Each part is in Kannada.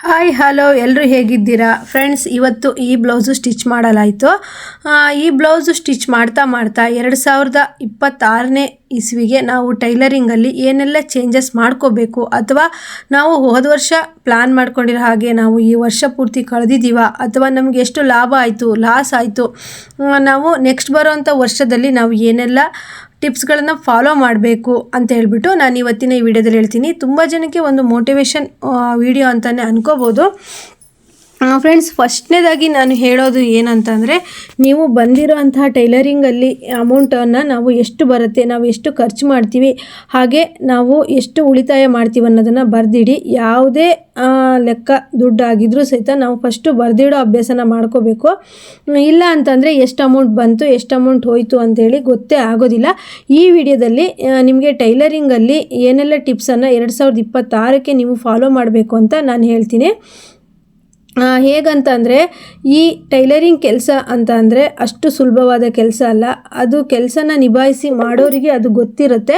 ಹಾಯ್ ಹಲೋ ಎಲ್ಲರೂ ಹೇಗಿದ್ದೀರಾ ಫ್ರೆಂಡ್ಸ್. ಇವತ್ತು ಈ ಬ್ಲೌಸು ಸ್ಟಿಚ್ ಮಾಡಲಾಯಿತು. ಈ ಬ್ಲೌಸು ಸ್ಟಿಚ್ ಮಾಡ್ತಾ 2026ನೇ ಇಸ್ವಿಗೆ ನಾವು ಟೈಲರಿಂಗಲ್ಲಿ ಏನೆಲ್ಲ ಚೇಂಜಸ್ ಮಾಡ್ಕೋಬೇಕು, ಅಥವಾ ನಾವು ಹೋದ ವರ್ಷ ಪ್ಲ್ಯಾನ್ ಮಾಡ್ಕೊಂಡಿರೋ ಹಾಗೆ ನಾವು ಈ ವರ್ಷ ಪೂರ್ತಿ ಕಳೆದಿದ್ದೀವ, ಅಥವಾ ನಮಗೆ ಎಷ್ಟು ಲಾಭ ಆಯಿತು ಲಾಸ್ ಆಯಿತು, ನಾವು ನೆಕ್ಸ್ಟ್ ಬರೋವಂಥ ವರ್ಷದಲ್ಲಿ ನಾವು ಏನೆಲ್ಲ ಟಿಪ್ಸ್ಗಳನ್ನು ಫಾಲೋ ಮಾಡಬೇಕು ಅಂತ ಹೇಳ್ಬಿಟ್ಟು ನಾನು ಇವತ್ತಿನ ಈ ವಿಡಿಯೋದಲ್ಲಿ ಹೇಳ್ತೀನಿ. ತುಂಬ ಜನಕ್ಕೆ ಒಂದು ಮೋಟಿವೇಶನ್ ವಿಡಿಯೋ ಅಂತಲೇ ಅನ್ಕೋಬೋದು. ಫ್ರೆಂಡ್ಸ್, ಫಸ್ಟ್ನೇದಾಗಿ ನಾನು ಹೇಳೋದು ಏನಂತಂದರೆ, ನೀವು ಬಂದಿರೋ ಅಂತಹ ಟೈಲರಿಂಗಲ್ಲಿ ಅಮೌಂಟನ್ನು ನಾವು ಎಷ್ಟು ಬರುತ್ತೆ, ನಾವು ಎಷ್ಟು ಖರ್ಚು ಮಾಡ್ತೀವಿ, ಹಾಗೆ ನಾವು ಎಷ್ಟು ಉಳಿತಾಯ ಮಾಡ್ತೀವಿ ಅನ್ನೋದನ್ನು ಬರೆದಿಡಿ. ಯಾವುದೇ ಲೆಕ್ಕ ದುಡ್ಡು ಆಗಿದ್ರೂ ಸಹಿತ ನಾವು ಫಸ್ಟು ಬರೆದಿಡೋ ಅಭ್ಯಾಸನ ಮಾಡ್ಕೋಬೇಕು. ಇಲ್ಲ ಅಂತಂದರೆ ಎಷ್ಟು ಅಮೌಂಟ್ ಬಂತು ಎಷ್ಟು ಅಮೌಂಟ್ ಹೋಯಿತು ಅಂತೇಳಿ ಗೊತ್ತೇ ಆಗೋದಿಲ್ಲ. ಈ ವಿಡಿಯೋದಲ್ಲಿ ನಿಮಗೆ ಟೈಲರಿಂಗಲ್ಲಿ ಏನೆಲ್ಲ ಟಿಪ್ಸನ್ನು 2026ಕ್ಕೆ ನೀವು ಫಾಲೋ ಮಾಡಬೇಕು ಅಂತ ನಾನು ಹೇಳ್ತೀನಿ. ಹೇಗಂತಂದರೆ, ಈ ಟೈಲರಿಂಗ್ ಕೆಲಸ ಅಂತ ಅಂದರೆ ಅಷ್ಟು ಸುಲಭವಾದ ಕೆಲಸ ಅಲ್ಲ. ಅದು ಕೆಲಸನ ನಿಭಾಯಿಸಿ ಮಾಡೋರಿಗೆ ಅದು ಗೊತ್ತಿರುತ್ತೆ.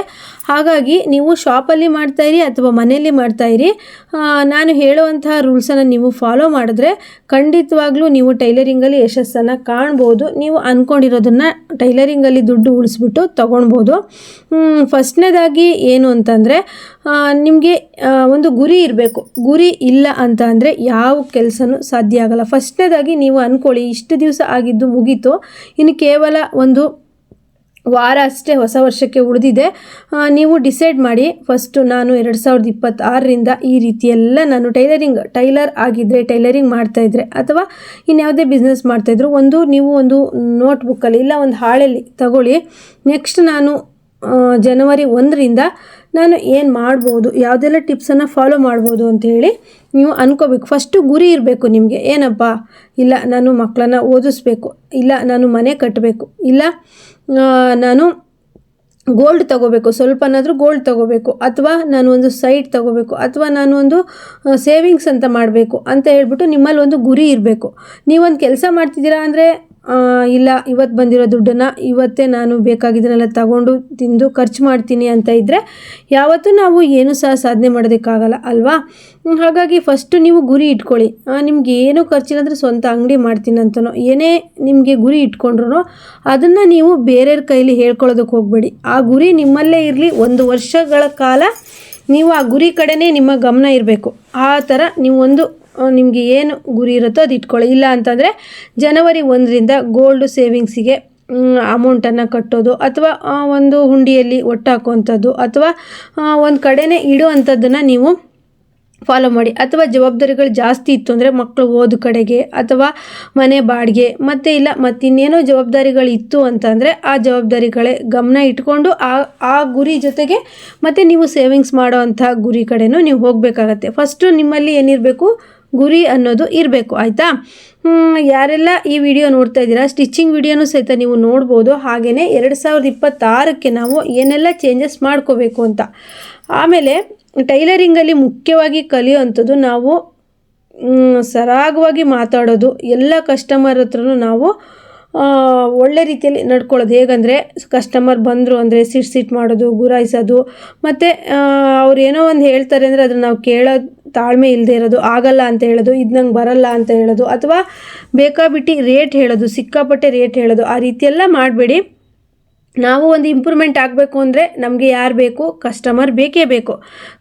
ಹಾಗಾಗಿ ನೀವು ಶಾಪಲ್ಲಿ ಮಾಡ್ತಾಯಿರಿ ಅಥವಾ ಮನೆಯಲ್ಲಿ ಮಾಡ್ತಾಯಿರಿ, ನಾನು ಹೇಳುವಂತಹ ರೂಲ್ಸನ್ನು ನೀವು ಫಾಲೋ ಮಾಡಿದ್ರೆ ಖಂಡಿತವಾಗ್ಲೂ ನೀವು ಟೈಲರಿಂಗಲ್ಲಿ ಯಶಸ್ಸನ್ನು ಕಾಣ್ಬೋದು. ನೀವು ಅಂದ್ಕೊಂಡಿರೋದನ್ನು ಟೈಲರಿಂಗಲ್ಲಿ ದುಡ್ಡು ಉಳಿಸ್ಬಿಟ್ಟು ತೊಗೊಳ್ಬೋದು. ಫಸ್ಟ್ನೇದಾಗಿ ಏನು ಅಂತಂದರೆ, ನಿಮಗೆ ಒಂದು ಗುರಿ ಇರಬೇಕು. ಗುರಿ ಇಲ್ಲ ಅಂತ ಅಂದರೆ ಯಾವ ಕೆಲಸನೂ ಸಾಧ್ಯ ಆಗಲ್ಲ. ಫಸ್ಟ್ನೇದಾಗಿ ನೀವು ಅಂದ್ಕೊಳ್ಳಿ, ಇಷ್ಟು ದಿವಸ ಆಗಿದ್ದು ಮುಗೀತು, ಇನ್ನು ಕೇವಲ ಒಂದು ವಾರ ಅಷ್ಟೇ ಹೊಸ ವರ್ಷಕ್ಕೆ ಉಳಿದಿದೆ. ನೀವು ಡಿಸೈಡ್ ಮಾಡಿ, ಫಸ್ಟು ನಾನು 2026ರಿಂದ ಈ ರೀತಿಯೆಲ್ಲ ನಾನು ಟೈಲರ್ ಆಗಿದ್ದರೆ, ಟೈಲರಿಂಗ್ ಮಾಡ್ತಾಯಿದ್ರೆ ಅಥವಾ ಇನ್ಯಾವುದೇ ಬಿಸ್ನೆಸ್ ಮಾಡ್ತಾಯಿದ್ರು, ನೀವು ಒಂದು ನೋಟ್ಬುಕ್ಕಲ್ಲಿ ಇಲ್ಲ ಒಂದು ಹಾಳೆಯಲ್ಲಿ ತಗೊಳ್ಳಿ. ನೆಕ್ಸ್ಟ್ ನಾನು ಜನವರಿ 1ರಿಂದ ನಾನು ಏನು ಮಾಡ್ಬೋದು, ಯಾವುದೆಲ್ಲ ಟಿಪ್ಸನ್ನು ಫಾಲೋ ಮಾಡ್ಬೋದು ಅಂಥೇಳಿ ನೀವು ಅನ್ಕೋಬೇಕು. ಫಸ್ಟು ಗುರಿ ಇರಬೇಕು ನಿಮಗೆ. ಏನಪ್ಪ, ಇಲ್ಲ ನಾನು ಮಕ್ಕಳನ್ನ ಓದಿಸ್ಬೇಕು, ಇಲ್ಲ ನಾನು ಮನೆ ಕಟ್ಟಬೇಕು, ಇಲ್ಲ ನಾನು ಗೋಲ್ಡ್ ತಗೋಬೇಕು, ಸ್ವಲ್ಪನಾದರೂ ಗೋಲ್ಡ್ ತಗೋಬೇಕು, ಅಥವಾ ನಾನು ಒಂದು ಸೈಟ್ ತಗೋಬೇಕು, ಅಥವಾ ನಾನು ಒಂದು ಸೇವಿಂಗ್ಸ್ ಅಂತ ಮಾಡಬೇಕು ಅಂತ ಹೇಳ್ಬಿಟ್ಟು ನಿಮ್ಮಲ್ಲಿ ಒಂದು ಗುರಿ ಇರಬೇಕು. ನೀವೊಂದು ಕೆಲಸ ಮಾಡ್ತಿದ್ದೀರಾ ಅಂದರೆ, ಇಲ್ಲ ಇವತ್ತು ಬಂದಿರೋ ದುಡ್ಡನ್ನು ಇವತ್ತೇ ನಾನು ಬೇಕಾಗಿದ್ದನ್ನೆಲ್ಲ ತಗೊಂಡು ತಿಂದು ಖರ್ಚು ಮಾಡ್ತೀನಿ ಅಂತ ಇದ್ದರೆ ಯಾವತ್ತೂ ನಾವು ಏನೂ ಸಹ ಸಾಧನೆ ಮಾಡೋದಕ್ಕಾಗಲ್ಲ ಅಲ್ವಾ. ಹಾಗಾಗಿ ಫಸ್ಟು ನೀವು ಗುರಿ ಇಟ್ಕೊಳ್ಳಿ. ನಿಮ್ಗೆ ಏನೂ ಖರ್ಚಿಲ್ಲ ಅಂದರೆ ಸ್ವಂತ ಅಂಗಡಿ ಮಾಡ್ತೀನಿ ಅಂತನೋ ಏನೇ ನಿಮಗೆ ಗುರಿ ಇಟ್ಕೊಂಡ್ರು ಅದನ್ನು ನೀವು ಬೇರೆಯವ್ರ ಕೈಲಿ ಹೇಳ್ಕೊಳ್ಳೋದಕ್ಕೆ ಹೋಗಬೇಡಿ. ಆ ಗುರಿ ನಿಮ್ಮಲ್ಲೇ ಇರಲಿ. 1 ವರ್ಷಗಳ ಕಾಲ ನೀವು ಆ ಗುರಿ ಕಡೆನೇ ನಿಮ್ಮ ಗಮನ ಇರಬೇಕು. ಆ ಥರ ನೀವು ನಿಮಗೆ ಏನು ಗುರಿ ಇರುತ್ತೋ ಅದು ಇಟ್ಕೊಳ್ಳಿ. ಇಲ್ಲ ಅಂತಂದರೆ ಜನವರಿ 1ರಿಂದ ಗೋಲ್ಡ್ ಸೇವಿಂಗ್ಸಿಗೆ ಅಮೌಂಟನ್ನು ಕಟ್ಟೋದು, ಅಥವಾ ಒಂದು ಹುಂಡಿಯಲ್ಲಿ ಒಟ್ಟಾಕುವಂಥದ್ದು, ಅಥವಾ ಒಂದು ಕಡೆನೇ ಇಡುವಂಥದ್ದನ್ನು ನೀವು ಫಾಲೋ ಮಾಡಿ. ಅಥವಾ ಜವಾಬ್ದಾರಿಗಳು ಜಾಸ್ತಿ ಇತ್ತು ಅಂದರೆ ಮಕ್ಕಳು ಓದು ಕಡೆಗೆ, ಅಥವಾ ಮನೆ ಬಾಡಿಗೆ, ಮತ್ತಿನ್ನೇನೋ ಜವಾಬ್ದಾರಿಗಳು ಇತ್ತು ಅಂತಂದರೆ ಆ ಜವಾಬ್ದಾರಿಗಳೇ ಗಮನ ಇಟ್ಕೊಂಡು ಆ ಗುರಿ ಜೊತೆಗೆ ಮತ್ತು ನೀವು ಸೇವಿಂಗ್ಸ್ ಮಾಡೋ ಅಂಥ ಗುರಿ ಕಡೆನೂ ನೀವು ಹೋಗಬೇಕಾಗತ್ತೆ. ಫಸ್ಟು ನಿಮ್ಮಲ್ಲಿ ಏನಿರಬೇಕು, ಗುರಿ ಅನ್ನೋದು ಇರಬೇಕು. ಆಯಿತಾ? ಯಾರೆಲ್ಲ ಈ ವಿಡಿಯೋ ನೋಡ್ತಾ ಇದ್ದೀರಾ, ಸ್ಟಿಚಿಂಗ್ ವಿಡಿಯೋನೂ ಸಹಿತ ನೀವು ನೋಡ್ಬೋದು. ಹಾಗೆಯೇ 2026ಕ್ಕೆ ನಾವು ಏನೆಲ್ಲ ಚೇಂಜಸ್ ಮಾಡ್ಕೋಬೇಕು ಅಂತ. ಆಮೇಲೆ ಟೈಲರಿಂಗಲ್ಲಿ ಮುಖ್ಯವಾಗಿ ಕಲಿಯುವಂಥದ್ದು, ನಾವು ಸರಾಗವಾಗಿ ಮಾತಾಡೋದು, ಎಲ್ಲ ಕಸ್ಟಮರ್ ಹತ್ರನೂ ನಾವು ಒಳ್ಳೆ ರೀತಿಯಲ್ಲಿ ನಡ್ಕೊಳ್ಳೋದು. ಹೇಗಂದರೆ, ಕಸ್ಟಮರ್ ಬಂದರು ಅಂದರೆ ಸಿಟ್ ಮಾಡೋದು, ಗುರಾಯಿಸೋದು, ಮತ್ತು ಅವ್ರು ಏನೋ ಒಂದು ಹೇಳ್ತಾರೆ ಅಂದರೆ ಅದನ್ನು ನಾವು ಕೇಳೋದು ತಾಳ್ಮೆ ಇಲ್ಲದೆ ಇರೋದು, ಆಗಲ್ಲ ಅಂತ ಹೇಳೋದು, ಇದು ನಂಗೆ ಬರಲ್ಲ ಅಂತ ಹೇಳೋದು, ಅಥವಾ ಬೇಕಾಬಿಟ್ಟು ರೇಟ್ ಹೇಳೋದು, ಸಿಕ್ಕಾಪಟ್ಟೆ ರೇಟ್ ಹೇಳೋದು, ಆ ರೀತಿಯೆಲ್ಲ ಮಾಡಬೇಡಿ. ನಾವು ಒಂದು ಇಂಪ್ರೂವ್ಮೆಂಟ್ ಆಗಬೇಕು ಅಂದರೆ ನಮಗೆ ಯಾರು ಬೇಕು, ಕಸ್ಟಮರ್ ಬೇಕೇ ಬೇಕು.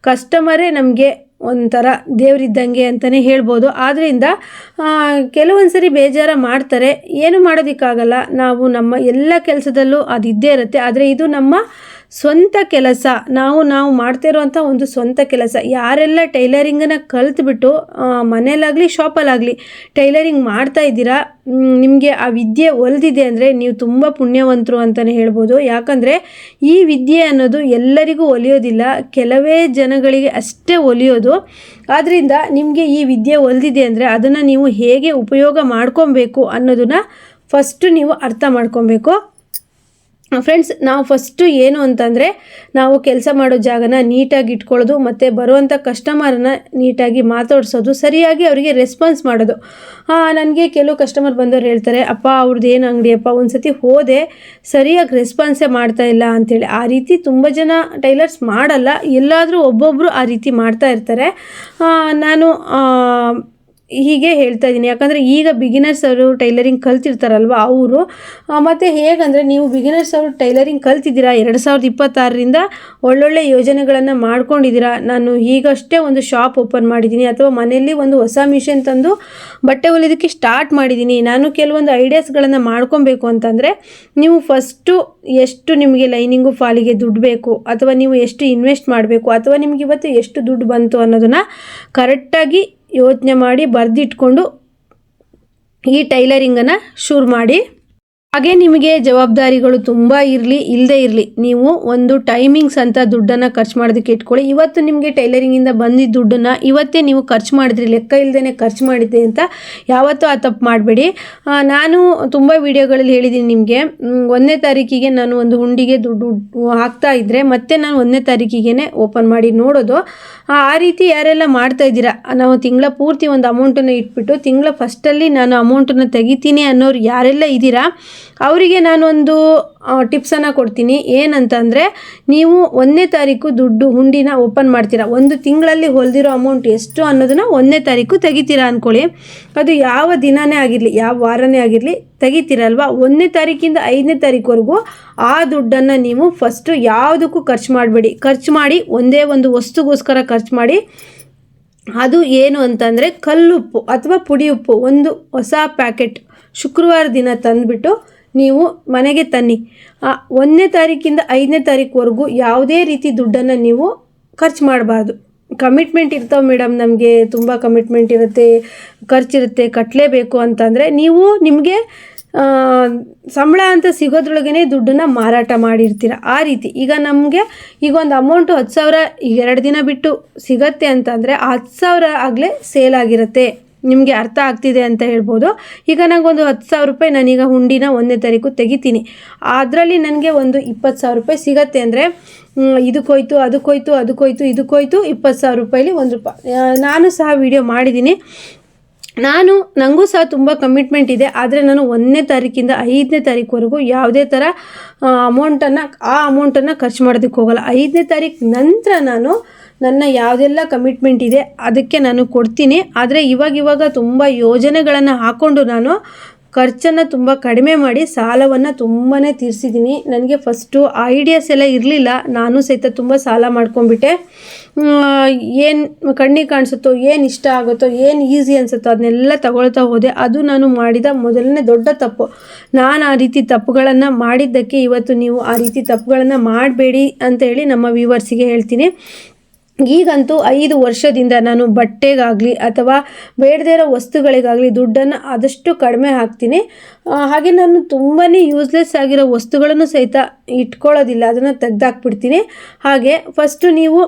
ಕಸ್ಟಮರೇ ನಮಗೆ ಒಂಥರ ದೇವರಿದ್ದಂಗೆ ಅಂತಲೇ ಹೇಳ್ಬೋದು. ಆದ್ದರಿಂದ ಕೆಲವೊಂದು ಸರಿ ಬೇಜಾರ ಮಾಡ್ತಾರೆ, ಏನು ಮಾಡೋದಕ್ಕಾಗಲ್ಲ. ನಾವು ನಮ್ಮ ಎಲ್ಲ ಕೆಲಸದಲ್ಲೂ ಅದು ಇದ್ದೇ ಇರುತ್ತೆ. ಆದರೆ ಇದು ನಮ್ಮ ಸ್ವಂತ ಕೆಲಸ, ನಾವು ಮಾಡ್ತಾ ಇರೋವಂಥ ಒಂದು ಸ್ವಂತ ಕೆಲಸ. ಯಾರೆಲ್ಲ ಟೈಲರಿಂಗನ್ನು ಕಲಿತ್ಬಿಟ್ಟು ಮನೇಲಾಗಲಿ ಶಾಪಲ್ಲಾಗಲಿ ಟೈಲರಿಂಗ್ ಮಾಡ್ತಾ ಇದ್ದೀರಾ, ನಿಮಗೆ ಆ ವಿದ್ಯೆ ಒಲಿದಿದೆ ಅಂದರೆ ನೀವು ತುಂಬ ಪುಣ್ಯವಂತರು ಅಂತಲೇ ಹೇಳ್ಬೋದು. ಯಾಕಂದರೆ ಈ ವಿದ್ಯೆ ಅನ್ನೋದು ಎಲ್ಲರಿಗೂ ಒಲಿಯೋದಿಲ್ಲ, ಕೆಲವೇ ಜನಗಳಿಗೆ ಅಷ್ಟೇ ಒಲಿಯೋದು. ಆದ್ದರಿಂದ ನಿಮಗೆ ಈ ವಿದ್ಯೆ ಒಲಿದಿದೆ ಅಂದರೆ ಅದನ್ನು ನೀವು ಹೇಗೆ ಉಪಯೋಗ ಮಾಡ್ಕೊಬೇಕು ಅನ್ನೋದನ್ನು ಫಸ್ಟು ನೀವು ಅರ್ಥ ಮಾಡ್ಕೊಬೇಕು. ಫ್ರೆಂಡ್ಸ್, ನಾವು ಫಸ್ಟು ಏನು ಅಂತಂದರೆ, ನಾವು ಕೆಲಸ ಮಾಡೋ ಜಾಗನ ನೀಟಾಗಿ ಇಟ್ಕೊಳ್ಳೋದು, ಮತ್ತು ಬರುವಂಥ ಕಸ್ಟಮರನ್ನ ನೀಟಾಗಿ ಮಾತಾಡಿಸೋದು, ಸರಿಯಾಗಿ ಅವರಿಗೆ ರೆಸ್ಪಾನ್ಸ್ ಮಾಡೋದು. ನನಗೆ ಕೆಲವು ಕಸ್ಟಮರ್ ಬಂದವರು ಹೇಳ್ತಾರೆ, ಅಪ್ಪ ಅವ್ರದ್ದು ಏನು ಅಂಗಡಿಯಪ್ಪ, ಒಂದು ಸತಿ ಹೋದೆ ಸರಿಯಾಗಿ ರೆಸ್ಪಾನ್ಸೇ ಮಾಡ್ತಾ ಇಲ್ಲ ಅಂಥೇಳಿ. ಆ ರೀತಿ ತುಂಬ ಜನ ಟೈಲರ್ಸ್ ಮಾಡಲ್ಲ, ಎಲ್ಲಾದರೂ ಒಬ್ಬೊಬ್ಬರು ಆ ರೀತಿ ಮಾಡ್ತಾ ಇರ್ತಾರೆ. ನಾನು ಹೀಗೆ ಹೇಳ್ತಾ ಇದ್ದೀನಿ. ಯಾಕಂದರೆ ಈಗ ಬಿಗಿನರ್ಸ್ ಅವರು ಟೈಲರಿಂಗ್ ಕಲ್ತಿರ್ತಾರಲ್ವ ಅವರು. ಮತ್ತು ಹೇಗಂದರೆ ನೀವು ಬಿಗಿನರ್ಸ್ ಅವರು ಟೈಲರಿಂಗ್ ಕಲ್ತಿದ್ದೀರಾ, 2026ರಿಂದ ಒಳ್ಳೊಳ್ಳೆ ಯೋಜನೆಗಳನ್ನು ಮಾಡ್ಕೊಂಡಿದ್ದೀರಾ. ನಾನು ಈಗಷ್ಟೇ ಒಂದು ಶಾಪ್ ಓಪನ್ ಮಾಡಿದ್ದೀನಿ, ಅಥವಾ ಮನೆಯಲ್ಲಿ ಒಂದು ಹೊಸ ಮಿಷನ್ ತಂದು ಬಟ್ಟೆ ಹೊಲಿಯೋದಕ್ಕೆ ಸ್ಟಾರ್ಟ್ ಮಾಡಿದ್ದೀನಿ. ನಾನು ಕೆಲವೊಂದು ಐಡಿಯಾಸ್ಗಳನ್ನು ಮಾಡ್ಕೊಬೇಕು ಅಂತಂದರೆ ನೀವು ಫಸ್ಟು ಎಷ್ಟು ನಿಮಗೆ ಲೈನಿಂಗು ಫಾಲಿಗೆ ದುಡ್ಡು ಬೇಕು, ಅಥವಾ ನೀವು ಎಷ್ಟು ಇನ್ವೆಸ್ಟ್ ಮಾಡಬೇಕು, ಅಥವಾ ನಿಮ್ಗೆ ಇವತ್ತು ಎಷ್ಟು ದುಡ್ಡು ಬಂತು ಅನ್ನೋದನ್ನು ಕರೆಕ್ಟಾಗಿ ಯೋಚನೆ ಮಾಡಿ ಬರೆದಿಟ್ಕೊಂಡು ಈ ಟೈಲರಿಂಗನ್ನು ಶುರು ಮಾಡಿ. ಹಾಗೆ ನಿಮಗೆ ಜವಾಬ್ದಾರಿಗಳು ತುಂಬ ಇಲ್ಲದೇ ಇರಲಿ, ನೀವು ಒಂದು ಟೈಮಿಂಗ್ಸ್ ಅಂತ ದುಡ್ಡನ್ನು ಖರ್ಚು ಮಾಡೋದಕ್ಕೆ ಇಟ್ಕೊಳ್ಳಿ. ಇವತ್ತು ನಿಮಗೆ ಟೈಲರಿಂಗಿಂದ ಬಂದಿದ್ದ ದುಡ್ಡನ್ನು ಇವತ್ತೇ ನೀವು ಖರ್ಚು ಮಾಡಿದ್ರಿ, ಲೆಕ್ಕ ಇಲ್ಲದೇ ಖರ್ಚು ಮಾಡಿದ್ದೆ ಅಂತ ಯಾವತ್ತೂ ಆ ತಪ್ಪು ಮಾಡಬೇಡಿ. ನಾನು ತುಂಬ ವಿಡಿಯೋಗಳಲ್ಲಿ ಹೇಳಿದ್ದೀನಿ ನಿಮಗೆ, 1ನೇ ತಾರೀಕಿಗೆ ನಾನು ಒಂದು ಹುಂಡಿಗೆ ದುಡ್ಡು ಹಾಕ್ತಾ ಇದ್ದರೆ ಮತ್ತೆ ನಾನು 1ನೇ ತಾರೀಕಿಗೆ ಓಪನ್ ಮಾಡಿ ನೋಡೋದು. ಆ ರೀತಿ ಯಾರೆಲ್ಲ ಮಾಡ್ತಾ ಇದ್ದೀರಾ, ನಾವು ತಿಂಗಳ ಪೂರ್ತಿ ಒಂದು ಅಮೌಂಟನ್ನು ಇಟ್ಬಿಟ್ಟು ತಿಂಗಳ ಫಸ್ಟಲ್ಲಿ ನಾನು ಅಮೌಂಟನ್ನು ತೆಗಿತೀನಿ ಅನ್ನೋರು ಯಾರೆಲ್ಲ ಇದ್ದೀರಾ ಅವರಿಗೆ ನಾನೊಂದು ಟಿಪ್ಸನ್ನು ಕೊಡ್ತೀನಿ. ಏನಂತಂದರೆ, ನೀವು 1ನೇ ತಾರೀಕು ದುಡ್ಡು ಹುಂಡಿನ ಓಪನ್ ಮಾಡ್ತೀರಾ, ಒಂದು ತಿಂಗಳಲ್ಲಿ ಹೊಲಿದಿರೋ ಅಮೌಂಟ್ ಎಷ್ಟು ಅನ್ನೋದನ್ನು 1ನೇ ತಾರೀಕು ತೆಗಿತೀರಾ ಅಂದ್ಕೊಳ್ಳಿ. ಅದು ಯಾವ ದಿನವೇ ಆಗಿರಲಿ, ಯಾವ ವಾರನೇ ಆಗಿರಲಿ ತೆಗಿತೀರಲ್ವ, 1ನೇ ತಾರೀಕಿಂದ 5ನೇ ತಾರೀಕುವರೆಗೂ ಆ ದುಡ್ಡನ್ನು ನೀವು ಫಸ್ಟು ಯಾವುದಕ್ಕೂ ಖರ್ಚು ಮಾಡಬೇಡಿ. ಖರ್ಚು ಮಾಡಿ ಒಂದೇ ಒಂದು ವಸ್ತುಗೋಸ್ಕರ ಖರ್ಚು ಮಾಡಿ. ಅದು ಏನು ಅಂತಂದರೆ ಕಲ್ಲುಪ್ಪು ಅಥವಾ ಪುಡಿ ಉಪ್ಪು, ಒಂದು ಹೊಸ ಪ್ಯಾಕೆಟ್ ಶುಕ್ರವಾರ ದಿನ ತಂದುಬಿಟ್ಟು ನೀವು ಮನೆಗೆ ತನ್ನಿ. 1ನೇ ತಾರೀಕಿಂದ 5ನೇ ತಾರೀಕುವರೆಗೂ ಯಾವುದೇ ರೀತಿ ದುಡ್ಡನ್ನು ನೀವು ಖರ್ಚು ಮಾಡಬಾರ್ದು. ಕಮಿಟ್ಮೆಂಟ್ ಇರ್ತಾವೆ ಮೇಡಮ್, ನಮಗೆ ತುಂಬ ಕಮಿಟ್ಮೆಂಟ್ ಇರುತ್ತೆ, ಖರ್ಚಿರುತ್ತೆ, ಕಟ್ಟಲೇಬೇಕು ಅಂತಂದರೆ ನೀವು ನಿಮಗೆ ಸಂಬಳ ಅಂತ ಸಿಗೋದ್ರೊಳಗೇ ದುಡ್ಡನ್ನು ಮಾರಾಟ ಮಾಡಿರ್ತೀರ. ಆ ರೀತಿ ಈಗ ನಮಗೆ ಈಗ ಒಂದು ಅಮೌಂಟು 10,000 ಈಗ 2 ದಿನ ಬಿಟ್ಟು ಸಿಗತ್ತೆ ಅಂತಂದರೆ 10,000 ಆಗಲೇ ಸೇಲ್ ಆಗಿರುತ್ತೆ. ನಿಮಗೆ ಅರ್ಥ ಆಗ್ತಿದೆ ಅಂತ ಹೇಳ್ಬೋದು. ಈಗ ನನಗೊಂದು 10,000 ರೂಪಾಯಿ ನಾನೀಗ ಹುಂಡಿನ 1ನೇ ತಾರೀಕು ತೆಗಿತೀನಿ, ಅದರಲ್ಲಿ ನನಗೆ ಒಂದು 20,000 ರೂಪಾಯಿ ಸಿಗತ್ತೆ ಅಂದರೆ ಇದಕ್ಕೋಯ್ತು ಅದಕ್ಕೋಯ್ತು ಇದಕ್ಕೋಯ್ತು 20,000 ರೂಪಾಯಿಲಿ ₹1. ನಾನು ಸಹ ವಿಡಿಯೋ ಮಾಡಿದ್ದೀನಿ. ನನಗೂ ಸಹ ತುಂಬ ಕಮಿಟ್ಮೆಂಟ್ ಇದೆ, ಆದರೆ ನಾನು 1ನೇ ತಾರೀಕಿಂದ 5ನೇ ತಾರೀಕುವರೆಗೂ ಯಾವುದೇ ಥರ ಅಮೌಂಟನ್ನು ಖರ್ಚು ಮಾಡೋದಕ್ಕೆ ಹೋಗಲ್ಲ. 5ನೇ ತಾರೀಕು ನಂತರ ನಾನು ನನ್ನ ಯಾವುದೆಲ್ಲ ಕಮಿಟ್ಮೆಂಟ್ ಇದೆ ಅದಕ್ಕೆ ನಾನು ಕೊಡ್ತೀನಿ. ಆದರೆ ಇವಾಗ ತುಂಬ ಯೋಜನೆಗಳನ್ನು ಹಾಕ್ಕೊಂಡು ನಾನು ಖರ್ಚನ್ನು ತುಂಬ ಕಡಿಮೆ ಮಾಡಿ ಸಾಲವನ್ನು ತುಂಬಾ ತೀರಿಸಿದ್ದೀನಿ. ನನಗೆ ಫಸ್ಟು ಐಡಿಯಾಸ್ ಎಲ್ಲ ಇರಲಿಲ್ಲ, ನಾನು ಸಹಿತ ತುಂಬ ಸಾಲ ಮಾಡ್ಕೊಂಡ್ಬಿಟ್ಟೆ. ಏನು ಕಣ್ಣಿಗೆ ಕಾಣಿಸುತ್ತೋ, ಏನು ಇಷ್ಟ ಆಗುತ್ತೋ, ಏನು ಈಸಿ ಅನಿಸುತ್ತೋ ಅದನ್ನೆಲ್ಲ ತಗೊಳ್ತಾ ಹೋದೆ. ಅದು ನಾನು ಮಾಡಿದ ಮೊದಲನೇ ದೊಡ್ಡ ತಪ್ಪು. ನಾನು ಆ ರೀತಿ ತಪ್ಪುಗಳನ್ನು ಮಾಡಿದ್ದಕ್ಕೆ ಇವತ್ತು ನೀವು ಆ ರೀತಿ ತಪ್ಪುಗಳನ್ನು ಮಾಡಬೇಡಿ ಅಂತ ಹೇಳಿ ನಮ್ಮ ವ್ಯೂವರ್ಸಿಗೆ ಹೇಳ್ತೀನಿ. ಈಗಂತೂ 5 ವರ್ಷದಿಂದ ನಾನು ಬಟ್ಟೆಗಾಗಲಿ ಅಥವಾ ಬೇಡದೇ ಇರೋ ವಸ್ತುಗಳಿಗಾಗಲಿ ದುಡ್ಡನ್ನು ಆದಷ್ಟು ಕಡಿಮೆ ಹಾಕ್ತೀನಿ. ಹಾಗೆ ನಾನು ತುಂಬಾ ಯೂಸ್ಲೆಸ್ ಆಗಿರೋ ವಸ್ತುಗಳನ್ನು ಸಹಿತ ಇಟ್ಕೊಳ್ಳೋದಿಲ್ಲ, ಅದನ್ನು ತೆಗೆದಾಕ್ಬಿಡ್ತೀನಿ. ಹಾಗೆ ಫಸ್ಟು ನೀವು